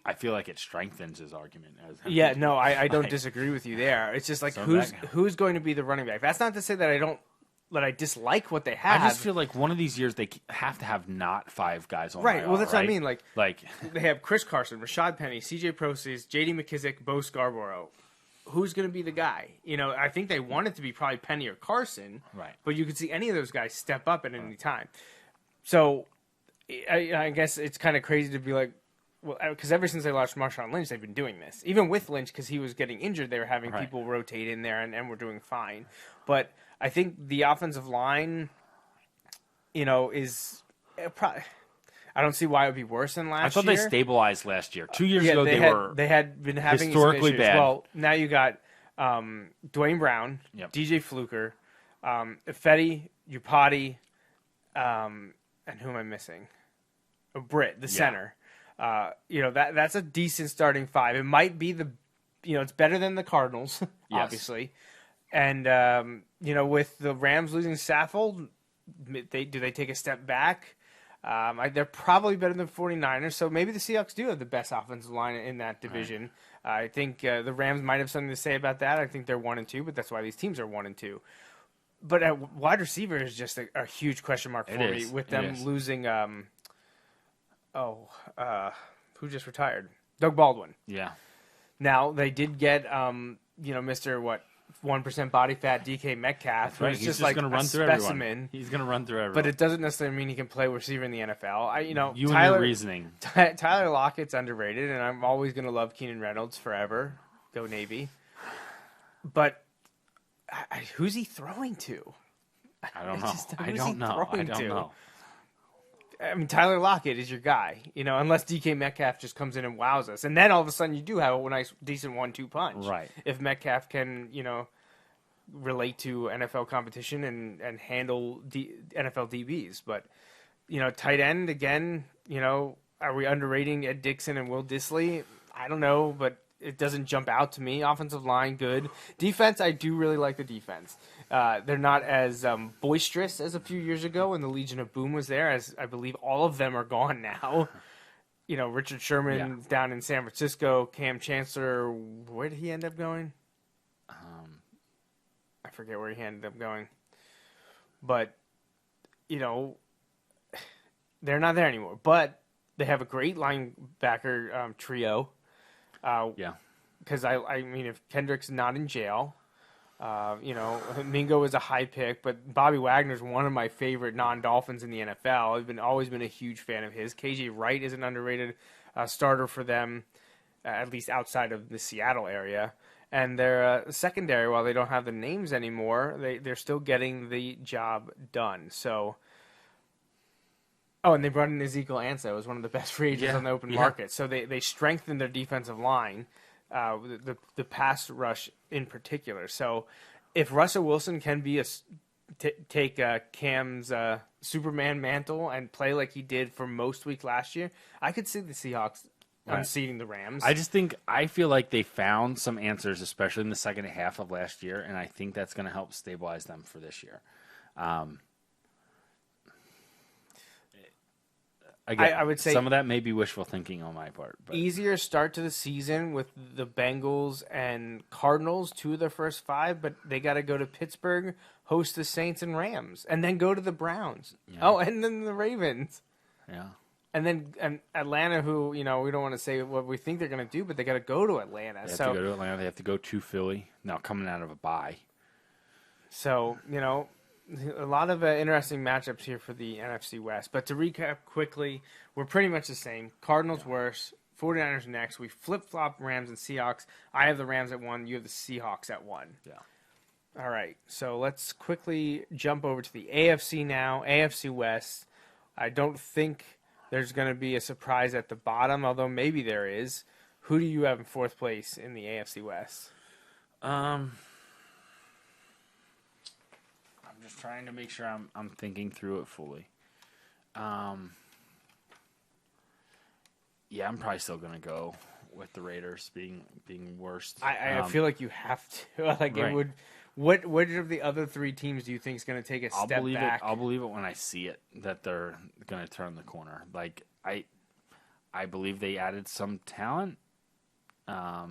I feel like it strengthens his argument. I don't disagree with you there. It's just like who's going to be the running back? That's not to say that I dislike what they have. I just feel like one of these years they have to have not 5 guys on right. IR, Well, that's right? what I mean. Like they have Chris Carson, Rashad Penny, C.J. Proces, J.D. McKissick, Bo Scarborough. Who's going to be the guy? I think they want it to be probably Penny or Carson. Right. But you could see any of those guys step up at any time. So I guess it's kind of crazy to be like, well, because ever since they lost Marshawn Lynch, they've been doing this. Even with Lynch, because he was getting injured, they were having people rotate in there, and we're doing fine. But I think the offensive line, is probably. I don't see why it would be worse than last year. I thought they stabilized last year. 2 years ago, they had been having historically some issues. bad. Well, now you got Dwayne Brown, DJ Fluker, Ifedi, Upati, and who am I missing? Britt, the center. That's a decent starting 5. It might be it's better than the Cardinals, obviously. And, with the Rams losing Saffold, do they take a step back? They're probably better than 49ers, so maybe the Seahawks do have the best offensive line in that division. Right. I think the Rams might have something to say about that. I think they're 1-2, but that's why these teams are 1-2. But at wide receiver is just a huge question mark for me with them losing who just retired? Doug Baldwin. Yeah. Now, they did get, Mr. 1% body fat DK Metcalf. Right. He's just like going to run through specimen. Everyone. He's going to run through everyone. But it doesn't necessarily mean he can play receiver in the NFL. You and your reasoning. Tyler Lockett's underrated, and I'm always going to love Keenan Reynolds forever. Go Navy. But who's he throwing to? I don't know. I don't know. I mean, Tyler Lockett is your guy, unless DK Metcalf just comes in and wows us. And then all of a sudden you do have a nice, decent 1-2 punch. Right. If Metcalf can, relate to NFL competition and handle NFL DBs. But, tight end, again, are we underrating Ed Dixon and Will Dissly? I don't know, but it doesn't jump out to me. Offensive line, good. Defense, I do really like the defense. They're not as boisterous as a few years ago when the Legion of Boom was there, as I believe all of them are gone now. Richard Sherman's down in San Francisco. Cam Chancellor, where did he end up going? I forget where he ended up going. But, they're not there anymore. But they have a great linebacker trio. Because, if Kendrick's not in jail, Mingo is a high pick, but Bobby Wagner's one of my favorite non-Dolphins in the NFL. I've always been a huge fan of his. KJ Wright is an underrated starter for them, at least outside of the Seattle area. And their secondary, while they don't have the names anymore, they're still getting the job done. So, and they brought in Ezekiel Ansah. It was one of the best free agents on the open market. So they strengthened their defensive line, the pass rush in particular. So if Russell Wilson can be take Cam's Superman mantle and play like he did for most weeks last year, I could see the Seahawks unseating the Rams. I feel like they found some answers, especially in the second half of last year, and I think that's going to help stabilize them for this year. Again, I would say some of that may be wishful thinking on my part. But easier start to the season with the Bengals and Cardinals, 2 of their first 5, but they got to go to Pittsburgh, host the Saints and Rams, and then go to the Browns. Yeah. Oh, and then the Ravens. Yeah. And then Atlanta, who, we don't want to say what we think they're going to do, but they got to go to Atlanta. They have to go to Atlanta. They have to go to Philly. Now coming out of a bye. So, a lot of interesting matchups here for the NFC West. But to recap quickly, we're pretty much the same. Cardinals worse, 49ers next. We flip-flop Rams and Seahawks. I have the Rams at 1. You have the Seahawks at 1. Yeah. All right. So let's quickly jump over to the AFC now. AFC West. I don't think there's going to be a surprise at the bottom, although maybe there is. Who do you have in 4th place in the AFC West? I'm just trying to make sure I'm thinking through it fully. I'm probably still going to go with the Raiders being worst. I feel like you have to. Like right. It would. What of the other 3 teams do you think is going to take a step back? I'll believe it when I see it that they're going to turn the corner. Like I believe they added some talent. I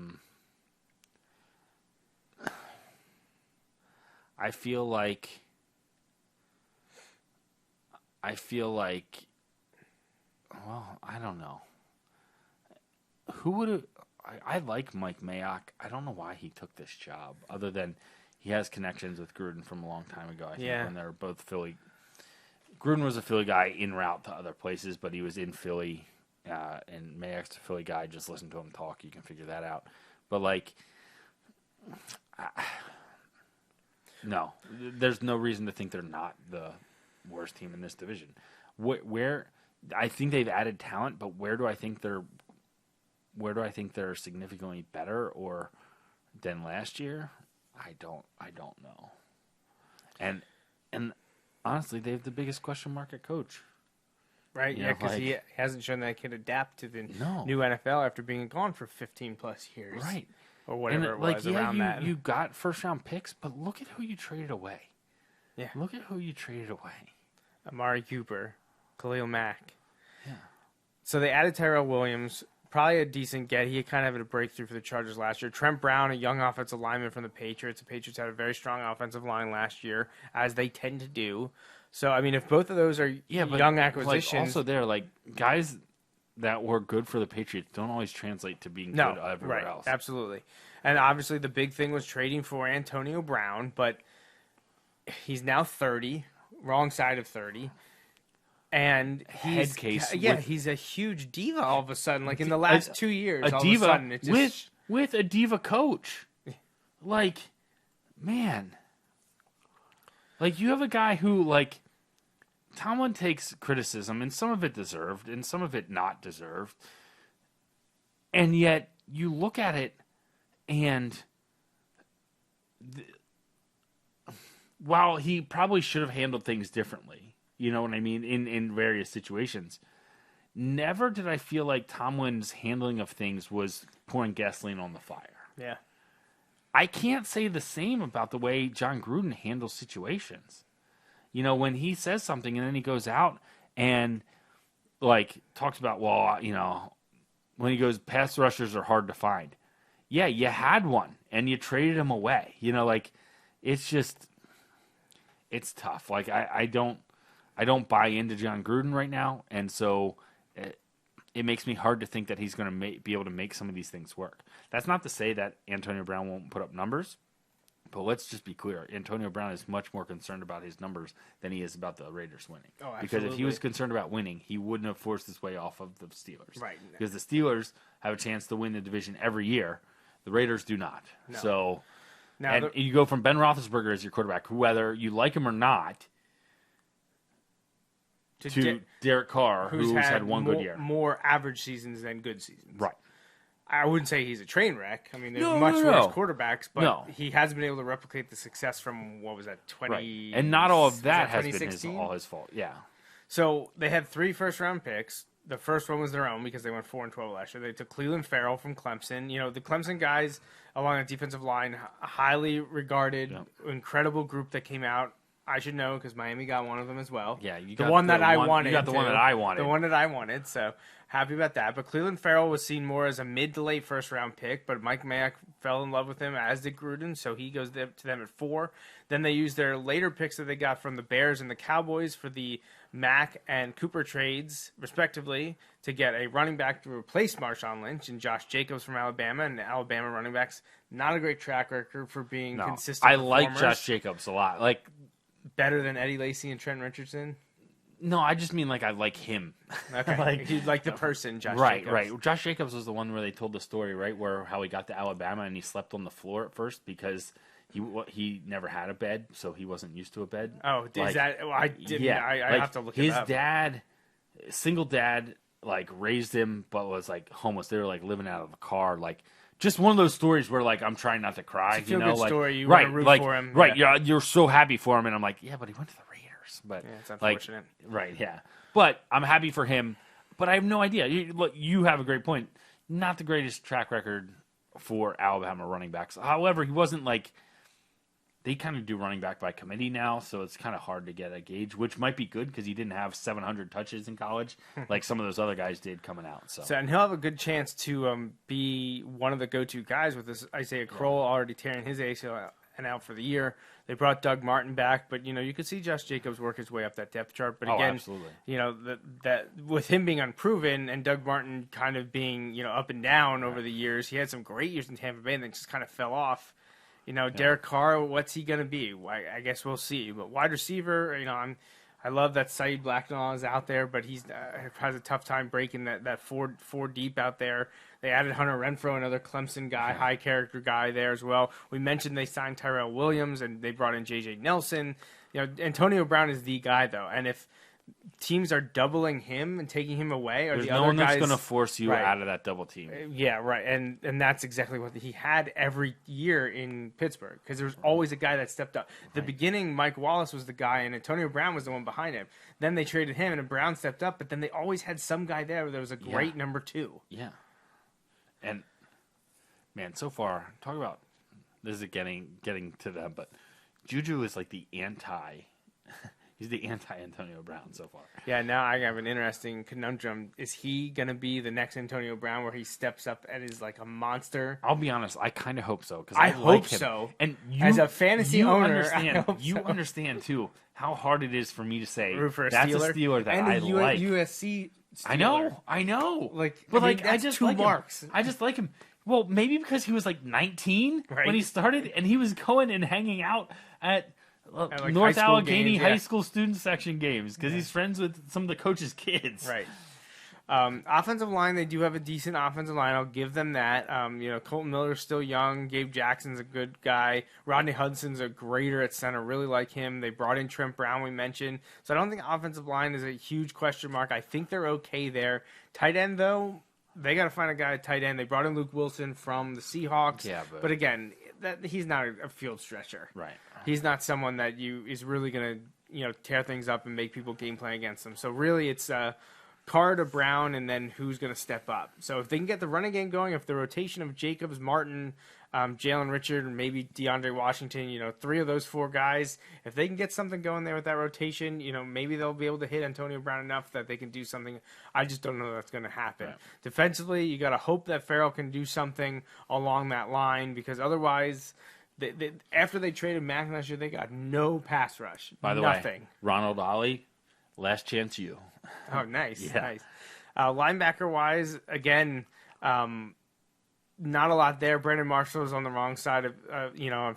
feel like. Well, I don't know. Who would have? I like Mike Mayock. I don't know why he took this job, other than he has connections with Gruden from a long time ago. I think when they were both Philly. Gruden was a Philly guy en route to other places, but he was in Philly, and Mayock's a Philly guy. Just listen to him talk; you can figure that out. But no, there's no reason to think they're not the worst team in this division. Where I think they've added talent, but where do I think they're significantly better or than last year? I don't know. And honestly, they have the biggest question mark at coach. Right? Yeah, because he hasn't shown that he can adapt to the new NFL after being gone for 15 plus years. Right. Or whatever it was around that. You got first round picks, but look at who you traded away. Yeah. Look at who you traded away. Amari Cooper, Khalil Mack. Yeah. So they added Tyrell Williams, probably a decent get. He kind of had a breakthrough for the Chargers last year. Trent Brown, a young offensive lineman from the Patriots. The Patriots had a very strong offensive line last year, as they tend to do. So, if both of those are young acquisitions. Also, guys that were good for the Patriots don't always translate to being good everywhere else. Absolutely. And obviously the big thing was trading for Antonio Brown, but he's now 30, wrong side of 30. And he's he's a huge diva all of a sudden. Like in the last 2 years, all of a sudden, it's just, with a diva coach. Man. You have a guy who, Tomlin takes criticism, and some of it deserved, and some of it not deserved. And yet, you look at it, and while he probably should have handled things differently, you know what I mean, in various situations, never did I feel like Tomlin's handling of things was pouring gasoline on the fire. Yeah. I can't say the same about the way John Gruden handles situations. You know, when he says something and then he goes out and like talks about, well, you know, when he goes, pass rushers are hard to find. Yeah, you had one and you traded him away. You know, like it's just, it's tough. Like I don't buy into John Gruden right now, and so it makes me hard to think that he's going to be able to make some of these things work. That's not to say that Antonio Brown won't put up numbers, but let's just be clear. Antonio Brown is much more concerned about his numbers than he is about the Raiders winning. Oh, absolutely. Because if he was concerned about winning, he wouldn't have forced his way off of the Steelers. Right. Because the Steelers have a chance to win the division every year. The Raiders do not. No. So, now and you go from Ben Roethlisberger as your quarterback, whether you like him or not, to Derek Carr, who's had one good year. More average seasons than good seasons. Right. I wouldn't say he's a train wreck. I mean, there's No, much no, worse no. quarterbacks, but No. he hasn't been able to replicate the success from, what was that, 20... Right. And not all of that has been 2016? all his fault. Yeah. So they had 3 first-round picks. The first one was their own because they went 4-12 last year. They took Cleveland Farrell from Clemson. You know, the Clemson guys along the defensive line, highly regarded, incredible group that came out. I should know because Miami got one of them as well. Yeah, you the got one the that I one- wanted. you got the one that I wanted. The one that I wanted. So happy about that. But Cleveland Farrell was seen more as a mid to late first round pick. But Mike Mayock fell in love with him, as did Gruden. So he goes to them at 4. Then they used their later picks that they got from the Bears and the Cowboys for the Mack and Cooper trades, respectively, to get a running back to replace Marshawn Lynch and Josh Jacobs from Alabama. And Alabama running backs, not a great track record for being consistent. I like performers. Josh Jacobs a lot. Like, Better than Eddie Lacy and Trent Richardson? no, I just mean like I like him. Okay. Like- He'd like the person, Josh Right, Jacobs. right. Josh Jacobs was the one where they told the story, right, where how he got to Alabama and he slept on the floor at first because he never had a bed, so he wasn't used to a bed. Oh, is Like, that? Well, I didn't. Yeah, I like, have to look his it up. dad, single dad, like raised him, but was like homeless. They were like living out of a car, like. Just one of those stories where, like, I'm trying not to cry. It's a you know, feel-good like, story. You right, wanna root like, for him. right? Yeah. You're so happy for him, and I'm like, yeah, but he went to the Raiders. But Yeah, it's like, unfortunate. right? Yeah, but I'm happy for him. But I have no idea. You have a great point. Not the greatest track record for Alabama running backs. However, he wasn't like. They kind of do running back by committee now, so it's kind of hard to get a gauge, which might be good because he didn't have 700 touches in college like some of those other guys did coming out. So And he'll have a good chance to be one of the go-to guys with this Isaiah Crowell already tearing his ACL and out for the year. They brought Doug Martin back, but you could see Josh Jacobs work his way up that depth chart. But again, absolutely. That with him being unproven and Doug Martin kind of being up and down over the years, he had some great years in Tampa Bay and then just kind of fell off. Derek Carr, what's he going to be? I guess we'll see. But wide receiver, I love that Saeed Blacknall is out there, but he's has a tough time breaking that four deep out there. They added Hunter Renfrow, another Clemson guy, high character guy there as well. We mentioned they signed Tyrell Williams and they brought in J.J. Nelson. Antonio Brown is the guy though, and if teams are doubling him and taking him away, or there's the no other one that's guys going to force you right. out of that double team. Yeah, right, and that's exactly what he had every year in Pittsburgh because there was always a guy that stepped up. The beginning, Mike Wallace was the guy, and Antonio Brown was the one behind him. Then they traded him, and Brown stepped up, but then they always had some guy there where there was a great number 2. Yeah, and man, so far, talk about this is getting to them, but Juju is like the anti. He's the anti-Antonio Brown so far. Yeah, now I have an interesting conundrum. Is he going to be the next Antonio Brown where he steps up and is like a monster? I'll be honest, I kind of hope so. Because I like hope him. so. And as a fantasy owner, understand, I hope you so. understand, too, how hard it is for me to say Root for that's Steeler. a Steeler that and I a like. USC Steeler. I know. Like, but I mean, I that's just 2 like marks. him. I just like him. Well, maybe because he was like 19 Right. when he started, and he was going and hanging out at like North high school Allegheny games, yeah. high school student section games because he's friends with some of the coaches' kids. Right. Offensive line, they do have a decent offensive line. I'll give them that. Colton Miller's still young. Gabe Jackson's a good guy. Rodney Hudson's a grader at center. Really like him. They brought in Trent Brown, we mentioned. So I don't think offensive line is a huge question mark. I think they're okay there. Tight end, though, they got to find a guy at tight end. They brought in Luke Wilson from the Seahawks. Yeah, but again, he's not a field stretcher. Right. He's not someone that is really going to tear things up and make people game plan against him. So really, it's Carr to Brown, and then who's going to step up. So if they can get the running game going, if the rotation of Jacobs, Martin, Jalen Richard, and maybe DeAndre Washington, 3 of those 4 guys, if they can get something going there with that rotation, maybe they'll be able to hit Antonio Brown enough that they can do something. I just don't know that's going to happen. Right. Defensively, you got to hope that Farrell can do something along that line, because otherwise, after they traded Mack last year, they got no pass rush. By the Nothing. way, Ronald Ollie, last chance you. Oh, nice, Yeah. nice. Linebacker-wise, again, not a lot there. Brandon Marshall is on the wrong side of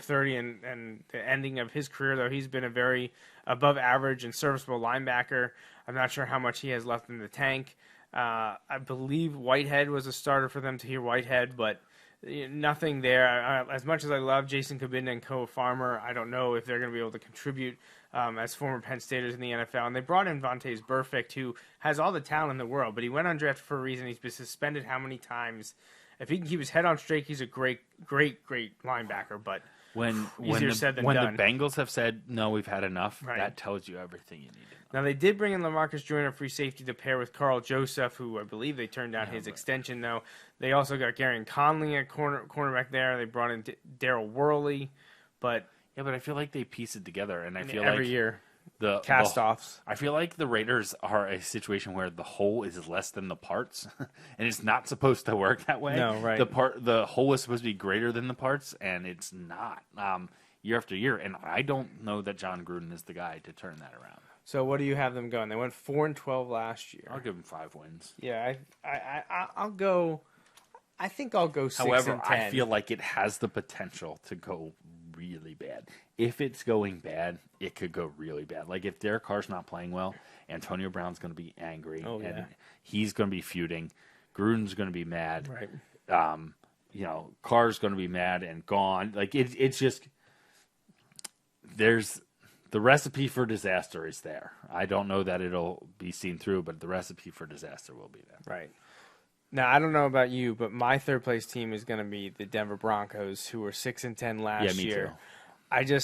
30 and the ending of his career, though he's been a very above average and serviceable linebacker. I'm not sure how much he has left in the tank. I believe Whitehead was a starter for them, Tahir Whitehead, but nothing there. As much as I love Jason Cabinda and Koa Farmer, I don't know if they're going to be able to contribute as former Penn Staters in the NFL. And they brought in Vontaze Burfict, who has all the talent in the world, but he went undrafted for a reason. He's been suspended how many times? If he can keep his head on straight, he's a great linebacker. But When said than the done. Bengals have said, no, we've had enough, Right. that tells you everything you need to know. now they did bring in LaMarcus Joyner, free safety, to pair with Carl Joseph, who I believe they turned down his extension, though. They also got Garion Conley at cornerback there. They brought in Daryl Worley. But Yeah, but I feel like they piece it together, and I feel every like year, the cast-offs. I feel like the Raiders are a situation where the whole is less than the parts, and it's not supposed to work that way. No, right. The whole is supposed to be greater than the parts, and it's not. Year after year, and I don't know that John Gruden is the guy to turn that around. So what do you have them going? They went 4-12 last year. I'll give him 5 wins. Yeah, I'll go. I think I'll go 6-10. However, I feel like it has the potential to go really bad. If it's going bad, it could go really bad. Like if Derek Carr's not playing well, Antonio Brown's going to be angry, and he's going to be feuding. Gruden's going to be mad. Right. Carr's going to be mad and gone. Like it's just there's the recipe for disaster is there. I don't know that it'll be seen through, but the recipe for disaster will be there. Right. Now, I don't know about you, but my third place team is going to be the Denver Broncos, who were 6-10 last me year. too.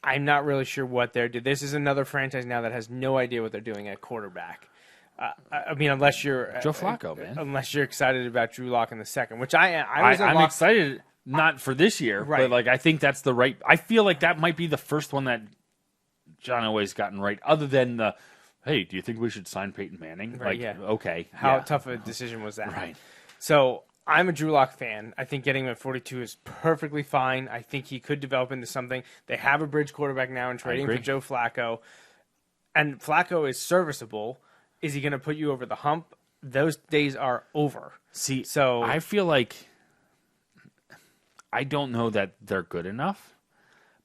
I'm not really sure what they're doing. This is another franchise now that has no idea what they're doing at quarterback. Unless you're Joe Flacco, man. Unless you're excited about Drew Lock in the second, which I'm I'm excited, not for this year, Right. but I think that's the right. I feel like that might be the first one that John Elway's gotten right, other than the, hey, do you think we should sign Peyton Manning? Right, yeah. Okay. How yeah. tough a decision was that? Right. So I'm a Drew Lock fan. I think getting him at 42 is perfectly fine. I think he could develop into something. They have a bridge quarterback now and trading for agree. Joe Flacco. And Flacco is serviceable. Is he going to put you over the hump? Those days are over. See, So- I feel like I don't know that they're good enough,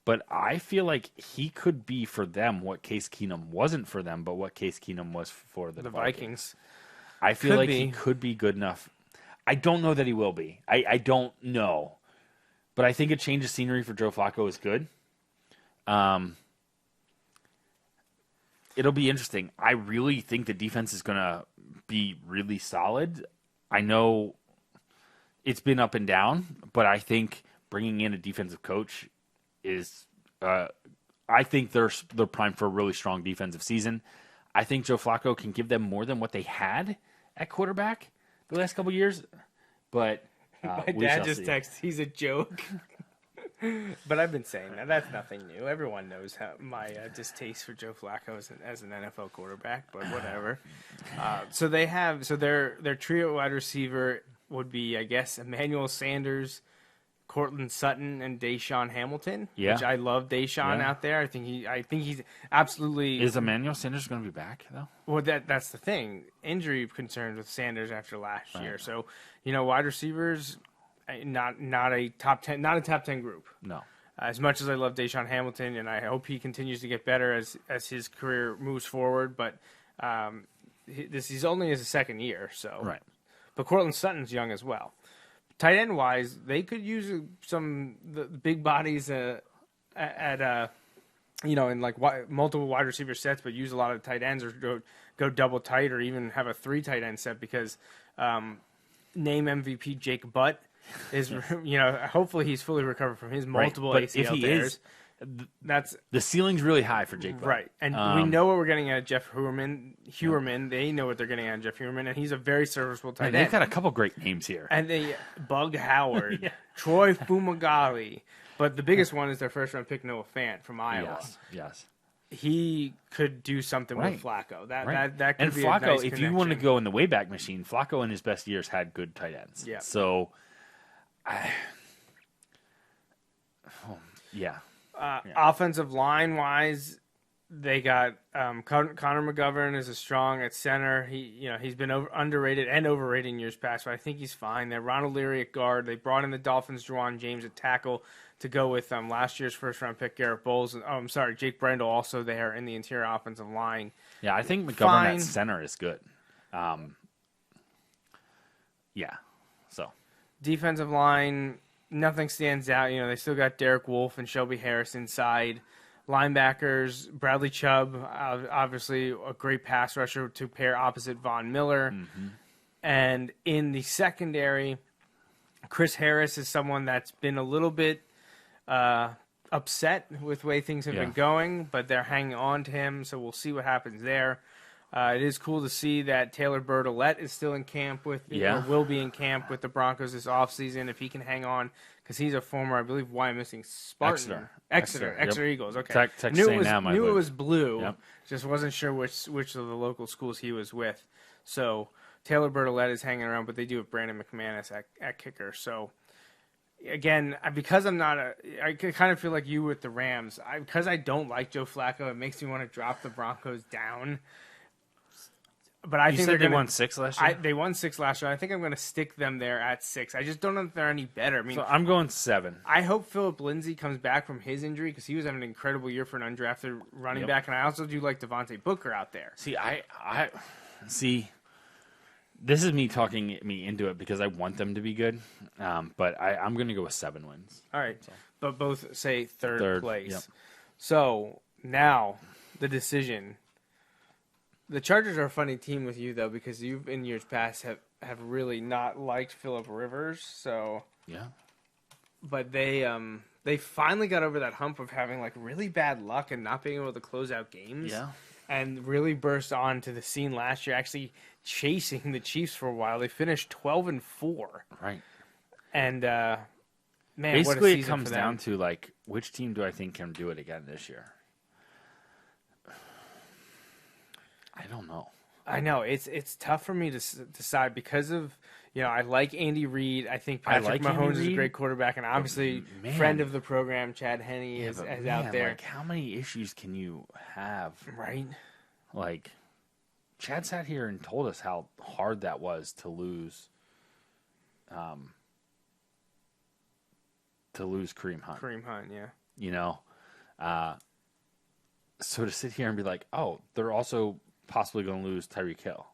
but I feel like he could be for them what Case Keenum wasn't for them, but what Case Keenum was for the Vikings. I feel Could like be. he could be good enough. I don't know that he will be. I don't know. But I think a change of scenery for Joe Flacco is good. It'll be interesting. I really think the defense is going to be really solid. I know it's been up and down, but I think bringing in a defensive coach is I think they're primed for a really strong defensive season. I think Joe Flacco can give them more than what they had at quarterback the last couple years, but My we dad shall just see. texted, he's a joke. But I've been saying that. That's nothing new. Everyone knows my distaste for Joe Flacco as an NFL quarterback, but whatever. So their trio wide receiver would be, I guess, Emmanuel Sanders, Cortland Sutton, and Deshaun Hamilton. Yeah. Which I love Deshaun Yeah. out there. I think he's absolutely. Is Emmanuel Sanders going to be back though? Well, that's the thing. Injury concerns with Sanders after last year. So, wide receivers, not a top 10, not a top 10 group. No. As much as I love Deshaun Hamilton, and I hope he continues to get better as his career moves forward, but he's only his second year, so Right. But Cortland Sutton's young as well. Tight end wise, they could use some the big bodies in multiple wide receiver sets, but use a lot of tight ends or go double tight or even have a 3 tight end set because name MVP Jake Butt is hopefully he's fully recovered from his multiple But ACL if he tears. is, That's the ceiling's really high for Jake Butt. right, and we know what we're getting at Jeff Heuerman. They know what they're getting at Jeff Heuerman, and he's a very serviceable tight And end. they've got a couple great names here. And they Bug Howard, Troy Fumagalli, but the biggest one is their first round pick Noah Fant from Iowa. Yes. He could do something with Flacco. That could And be Flacco, a nice if connection. you want to go in the Wayback Machine, Flacco in his best years had good tight ends. Yeah. So, Offensive line wise, they got Connor McGovern is a strong at center. He's been underrated and overrated in years past, but I think he's fine. They're Ronald Leary at guard. They brought in the Dolphins' Juwan James at tackle to go with last year's first round pick Garrett Bowles. Jake Brendel also there in the interior offensive line. Yeah, I think McGovern at center is good. So defensive line, nothing stands out. They still got Derek Wolfe and Shelby Harris inside. Linebackers, Bradley Chubb, obviously a great pass rusher to pair opposite Von Miller. Mm-hmm. And in the secondary, Chris Harris is someone that's been a little bit upset with the way things have been going, but they're hanging on to him, so we'll see what happens there. It is cool to see that Taylor Bertolette is still in camp or will be in camp with the Broncos this offseason if he can hang on, because he's a former, I believe, Wyoming Spartan. Exeter Eagles. Okay. Texas knew A&M, it was blue. Yep. Just wasn't sure which of the local schools he was with. So Taylor Bertolette is hanging around, but they do have Brandon McManus at kicker. So again, because I kind of feel like you with the Rams. Because I don't like Joe Flacco, it makes me want to drop the Broncos down. But I think they won 6 last year. They won 6 last year. I think I'm going to stick them there at 6. I just don't know if they're any better. I mean, So I'm going 7. I hope Philip Lindsay comes back from his injury because he was having an incredible year for an undrafted running back, and I also do like Devontae Booker out there. See, I see. This is me talking me into it because I want them to be good, but I'm going to go with 7 wins. All right, but both say third place. Yep. So now the decision. The Chargers are a funny team with you, though, because you in years past have really not liked Phillip Rivers. So yeah, but they finally got over that hump of having like really bad luck and not being able to close out games. Yeah, and really burst onto the scene last year, actually chasing the Chiefs for a while. They finished 12-4. Right. And man, basically what a season it comes for them. down to like which team do I think can do it again this year? I don't know. I know it's tough for me to decide because of I like Andy Reid. I think Patrick Mahomes is a great quarterback, and obviously friend of the program Chad Henne is out there. Like, how many issues can you have? Right. Like, Chad sat here and told us how hard that was to lose. Kareem Hunt. Yeah. So to sit here and be like, oh, they're also possibly going to lose Tyreek Hill.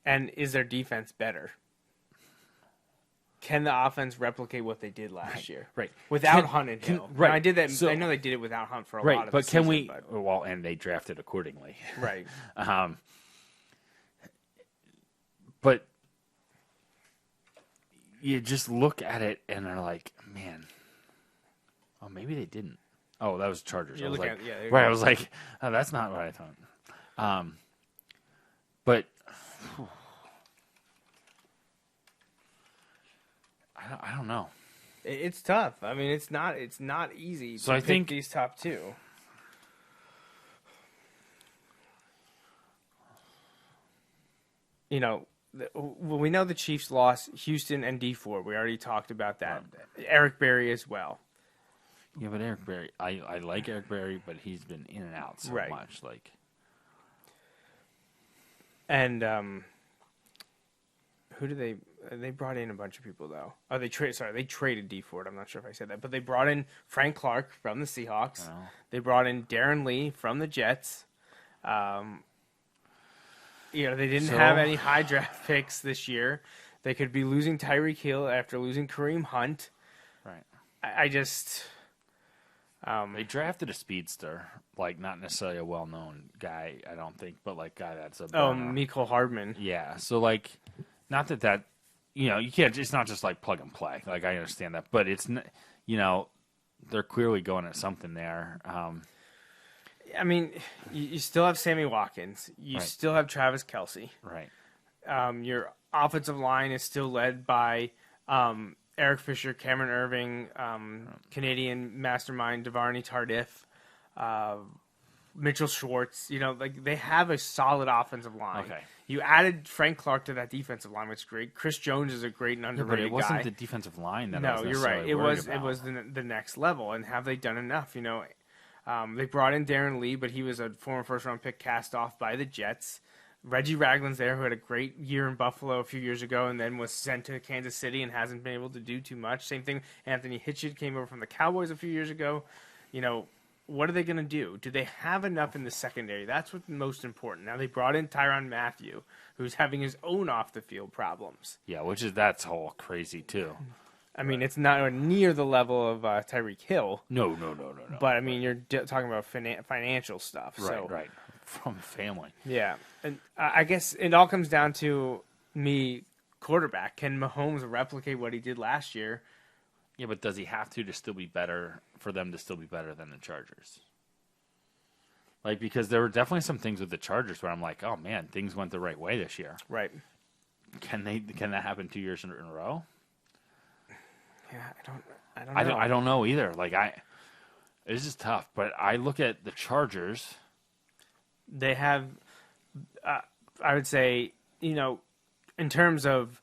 And is their defense better? Can the offense replicate what they did last year? Right. Without Hunt and Hill. Right. Now, I did that. So, I know they did it without Hunt for a right, lot of but the can season, we? Well, and they drafted accordingly. Right. But you just look at it and are like, man, oh, maybe they didn't. Oh, that was Chargers. I was like, right. I was like, oh, that's not what I thought. But I don't know. It's tough. I mean, it's not easy. So to I pick think these top two. We know the Chiefs lost Houston and D4. We already talked about that. Eric Berry as well. Yeah, but Eric Berry, I like Eric Berry, but he's been in and out so much. Like, and who do they brought in a bunch of people though? Oh, they traded D Ford. I'm not sure if I said that, but they brought in Frank Clark from the Seahawks. Oh. They brought in Darren Lee from the Jets. They didn't have any high draft picks this year. They could be losing Tyreek Hill after losing Kareem Hunt. Right. I just. They drafted a speedster, like not necessarily a well-known guy, I don't think, but like guy that's a burner. Mecole Hardman. Yeah, so like, not that you can't. It's not just like plug and play. Like I understand that, but it's they're clearly going at something there. I mean, you still have Sammy Watkins. You Right. still have Travis Kelce. Right. Your offensive line is still led by Eric Fisher, Cameron Irving, Canadian mastermind Davarney Tardif, Mitchell Schwartz. They have a solid offensive line. Okay. You added Frank Clark to that defensive line, which is great. Chris Jones is a great and But underrated it wasn't guy. the defensive line that I No, was you're necessarily right. It worried was about. the next level. And have they done enough? They brought in Darren Lee, but he was a former first-round pick cast off by the Jets. Reggie Ragland's there, who had a great year in Buffalo a few years ago and then was sent to Kansas City and hasn't been able to do too much. Same thing, Anthony Hitchett came over from the Cowboys a few years ago. What are they going to do? Do they have enough in the secondary? That's what's most important. Now, they brought in Tyrann Mathieu, who's having his own off-the-field problems. Yeah, that's all crazy too. I mean, it's not near the level of Tyreek Hill. No. But, I mean, you're talking about financial stuff. Right. From family. Yeah. And I guess it all comes down to quarterback. Can Mahomes replicate what he did last year? Yeah, but does he have to still be better, for them to still be better than the Chargers? Because there were definitely some things with the Chargers where I'm like, oh, man, things went the right way this year. Right. Can that happen 2 years in a row? Yeah, I don't know. I don't know either. It's just tough. But I look at the Chargers. They have, I would say, in terms of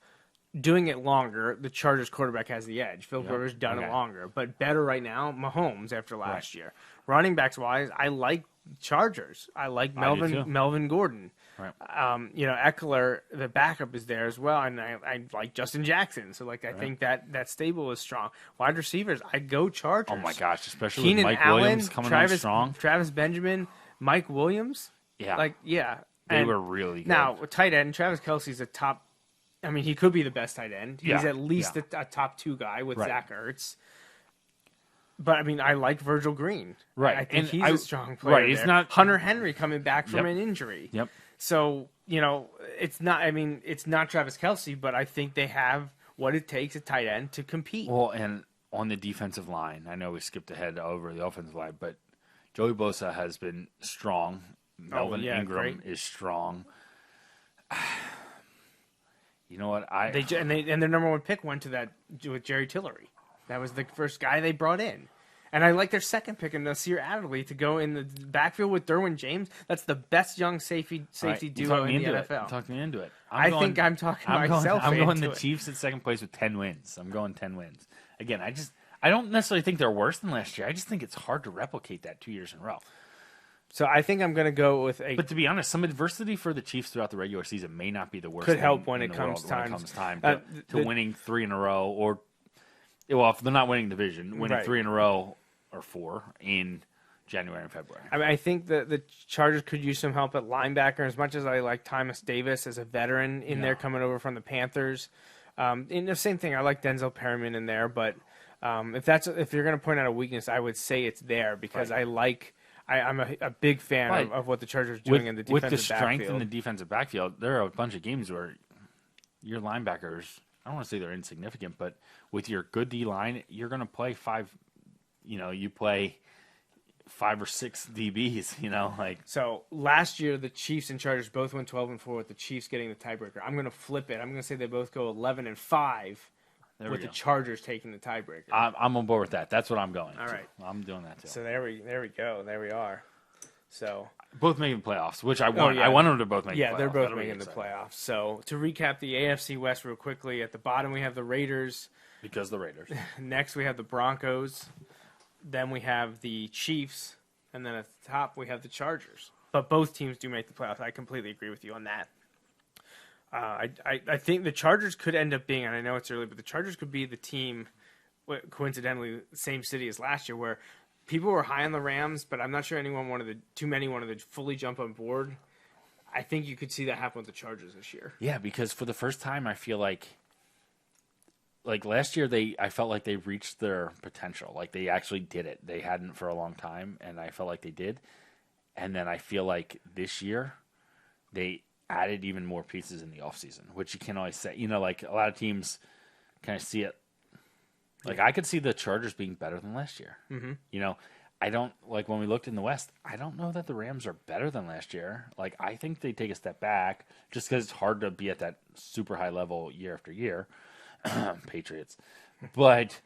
doing it longer, the Chargers quarterback has the edge. Phil Rivers done it longer, but better right now, Mahomes after last year. Running backs wise, I like Chargers. I like Melvin Gordon. Right. Eckler, the backup, is there as well, and I like Justin Jackson. So I think that stable is strong. Wide receivers, I go Chargers. Oh my gosh, especially Keenan with Mike Allen, Williams coming on strong. Travis Benjamin, Mike Williams. Yeah. They were really good. Now, tight end, Travis Kelce's a top. I mean, he could be the best tight end. He's at least a top 2 guy with Zach Ertz. But, I mean, I like Virgil Green. Right. I think he's a strong player. Right. It's not Hunter Henry coming back from an injury. Yep. So, it's not Travis Kelce, but I think they have what it takes at tight end to compete. Well, and on the defensive line, I know we skipped ahead over the offensive line, but Joey Bosa has been strong. Melvin Ingram is strong. You know what? And their number 1 pick went to that with Jerry Tillery. That was the first guy they brought in. And I like their second pick in Nasir Adderley to go in the backfield with Derwin James. That's the best young safety duo in the NFL. Talk me into it. I'm talking myself I'm going into the it. Chiefs at second place with 10 wins. I'm going 10 wins. Again, I don't necessarily think they're worse than last year. I just think it's hard to replicate that 2 years in a row. So I think I'm going to go with But to be honest, some adversity for the Chiefs throughout the regular season may not be the worst. Could help thing when in it the comes world when it time. comes time to winning 3 in a row, or if they're not winning division, winning 3 in a row or 4 in January and February. I mean, I think the Chargers could use some help at linebacker. As much as I like Thomas Davis as a veteran in there coming over from the Panthers, and the same thing. I like Denzel Perryman in there, but if you're going to point out a weakness, I would say it's there because I'm a big fan of what the Chargers are doing in the defensive backfield. With the strength in the defensive backfield, there are a bunch of games where your linebackers, I don't want to say they're insignificant, but with your good D-line, you're going to play 5, you play 5 or 6 DBs, So last year, the Chiefs and Chargers both went 12-4 with the Chiefs getting the tiebreaker. I'm going to flip it. I'm going to say they both go 11-5 with the Chargers taking the tiebreaker. I'm on board with that. That's what I'm going. All right. I'm doing that too. So there we go. There we are. So both making playoffs, which I want. I want them to both make. Yeah, the playoffs. they're both making the playoffs. So to recap the AFC West real quickly, at the bottom we have the Raiders. Because the Raiders. Next we have the Broncos. Then we have the Chiefs, and then at the top we have the Chargers. But both teams do make the playoffs. I completely agree with you on that. I think the Chargers could end up being, and I know it's early, but the Chargers could be the team, coincidentally, same city as last year, where people were high on the Rams, but I'm not sure too many wanted to fully jump on board. I think you could see that happen with the Chargers this year. Yeah, because for the first time, I feel like last year, I felt like they reached their potential. Like they actually did it. They hadn't for a long time, and I felt like they did. And then I feel like this year, they added even more pieces in the offseason, which you can't always say. A lot of teams kind of see it Like, I could see the Chargers being better than last year. Mm-hmm. You know, I don't, like, when we looked in the West, I don't know that the Rams are better than last year. Like, I think they take a step back just because it's hard to be at that super high level year after year. Patriots. But,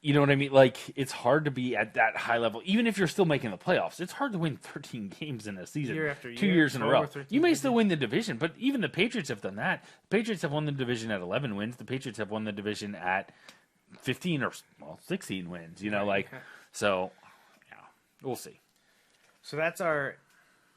you know what I mean? Like, it's hard to be at that high level. Even if you're still making the playoffs, it's hard to win 13 games in a season. Year after year, 2 years in a row. 13 You may still win the division, but even the Patriots have done that. The Patriots have won the division at 11 wins. The Patriots have won the division at 15 or 16 wins. You know, like, so, yeah, we'll see. So that's our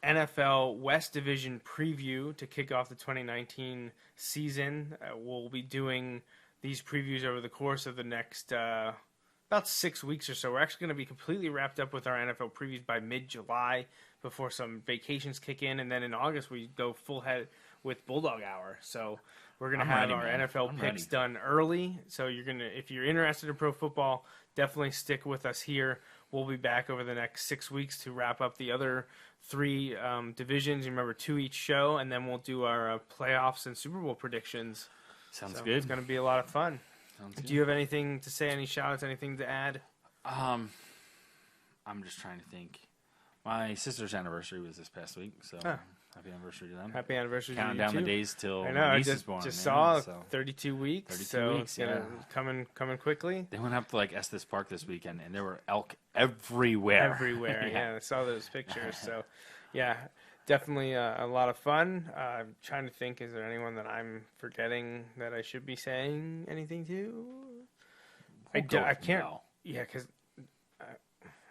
NFL West Division preview to kick off the 2019 season. We'll be doing these previews over the course of the next about 6 weeks or so. We're actually going to be completely wrapped up with our NFL previews by mid-July before some vacations kick in, and then in August we go full head with Bulldog Hour. So we're going to have our NFL picks done early. So if you're interested in pro football, definitely stick with us here. We'll be back over the next 6 weeks to wrap up the other 3 divisions. Remember, 2 each show, and then we'll do our playoffs and Super Bowl predictions. Sounds good. It's going to be a lot of fun. Do you have anything to say, any shout-outs, anything to add? I'm just trying to think. My sister's anniversary was this past week, so happy anniversary to them. Happy anniversary Counting to you down too. the days till I know, my I niece is born. just saw 32 32 weeks. So weeks, it's gonna coming quickly. They went up to, like, Estes Park this weekend, and there were elk everywhere. Everywhere, yeah. I saw those pictures. So, yeah, definitely a lot of fun. I'm trying to think, is there anyone that I'm forgetting that I should be saying anything to? I can't. No. Yeah, because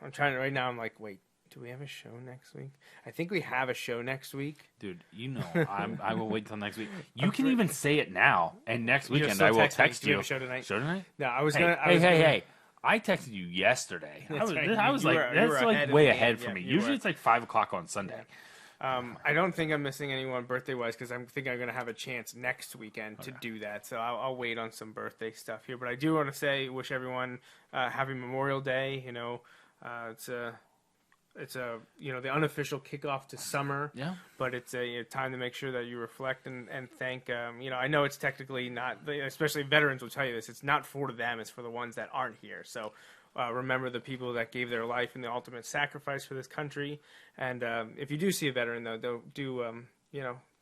I'm trying to, right now I'm like, wait, do we have a show next week? I think we have a show next week. Dude, you know, I will wait until next week. You can even say it now, and next weekend still I will text me. text Do you you. have a show tonight? Show tonight? No, I was Hey, gonna. hey. I texted you yesterday. That's right. I was You like, were that's ahead like of way the ahead game. for me. Yeah, you Usually were. it's like 5 o'clock on Sunday. I don't think I'm missing anyone birthday-wise because I'm going to have a chance next weekend to do that. So I'll wait on some birthday stuff here. But I do want to say, wish everyone happy Memorial Day. You know, it's a the unofficial kickoff to summer. Yeah. But it's a time to make sure that you reflect and thank. I know it's technically not, especially veterans will tell you this. It's not for them. It's for the ones that aren't here. So. Remember the people that gave their life in the ultimate sacrifice for this country. And if you do see a veteran, though,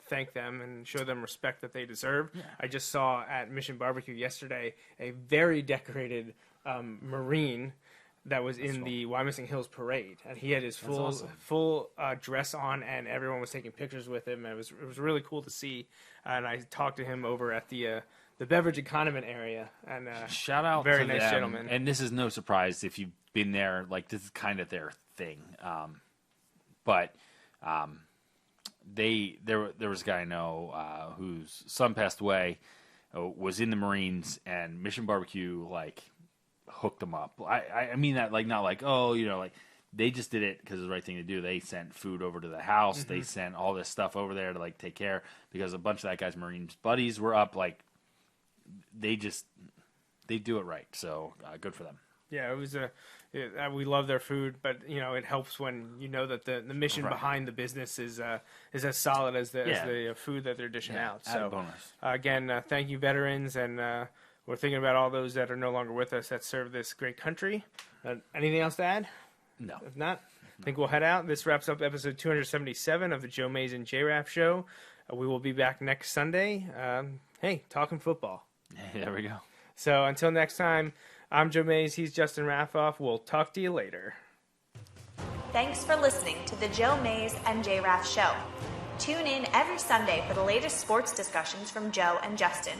thank them and show them respect that they deserve. Yeah. I just saw at Mission Barbecue yesterday a very decorated Marine that was in the Wyomissing Hills Parade. And he had his full dress on, and everyone was taking pictures with him. And it was really cool to see. And I talked to him over at the beverage and condiment area, and shout out very to nice them. gentleman. And this is no surprise if you've been there. Like, this is kind of their thing. But there was a guy I know whose son passed away, was in the Marines, and Mission Barbecue like hooked them up. I mean that, like, not like, oh, you know, like, they just did it because it was the right thing to do. They sent food over to the house. Mm-hmm. They sent all this stuff over there to, like, take care, because a bunch of that guy's Marines buddies were up. Like, they do it right. So good for them. Yeah, it was we love their food, but it helps when you know that the mission behind the business is as solid as the food that they're dishing out. So bonus. Again, thank you, veterans, and we're thinking about all those that are no longer with us that serve this great country. Anything else to add? No. If not, I think we'll head out. This wraps up episode 277 of the Joe Mays and J-Raff Show. We will be back next Sunday. Talking football. There we go. So until next time, I'm Joe Mays. He's Justin Raffoff. We'll talk to you later. Thanks for listening to the Joe Mays and J-Raff Show. Tune in every Sunday for the latest sports discussions from Joe and Justin.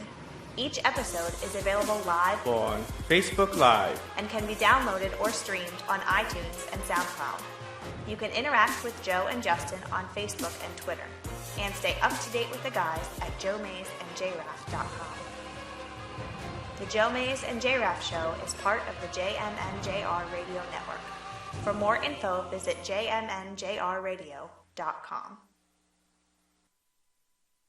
Each episode is available live on Facebook Live and can be downloaded or streamed on iTunes and SoundCloud. You can interact with Joe and Justin on Facebook and Twitter, and stay up to date with the guys at joemaysandjraff.com. The Joe Mays and J-Raff Show is part of the JMNJR Radio Network. For more info, visit jmnjrradio.com.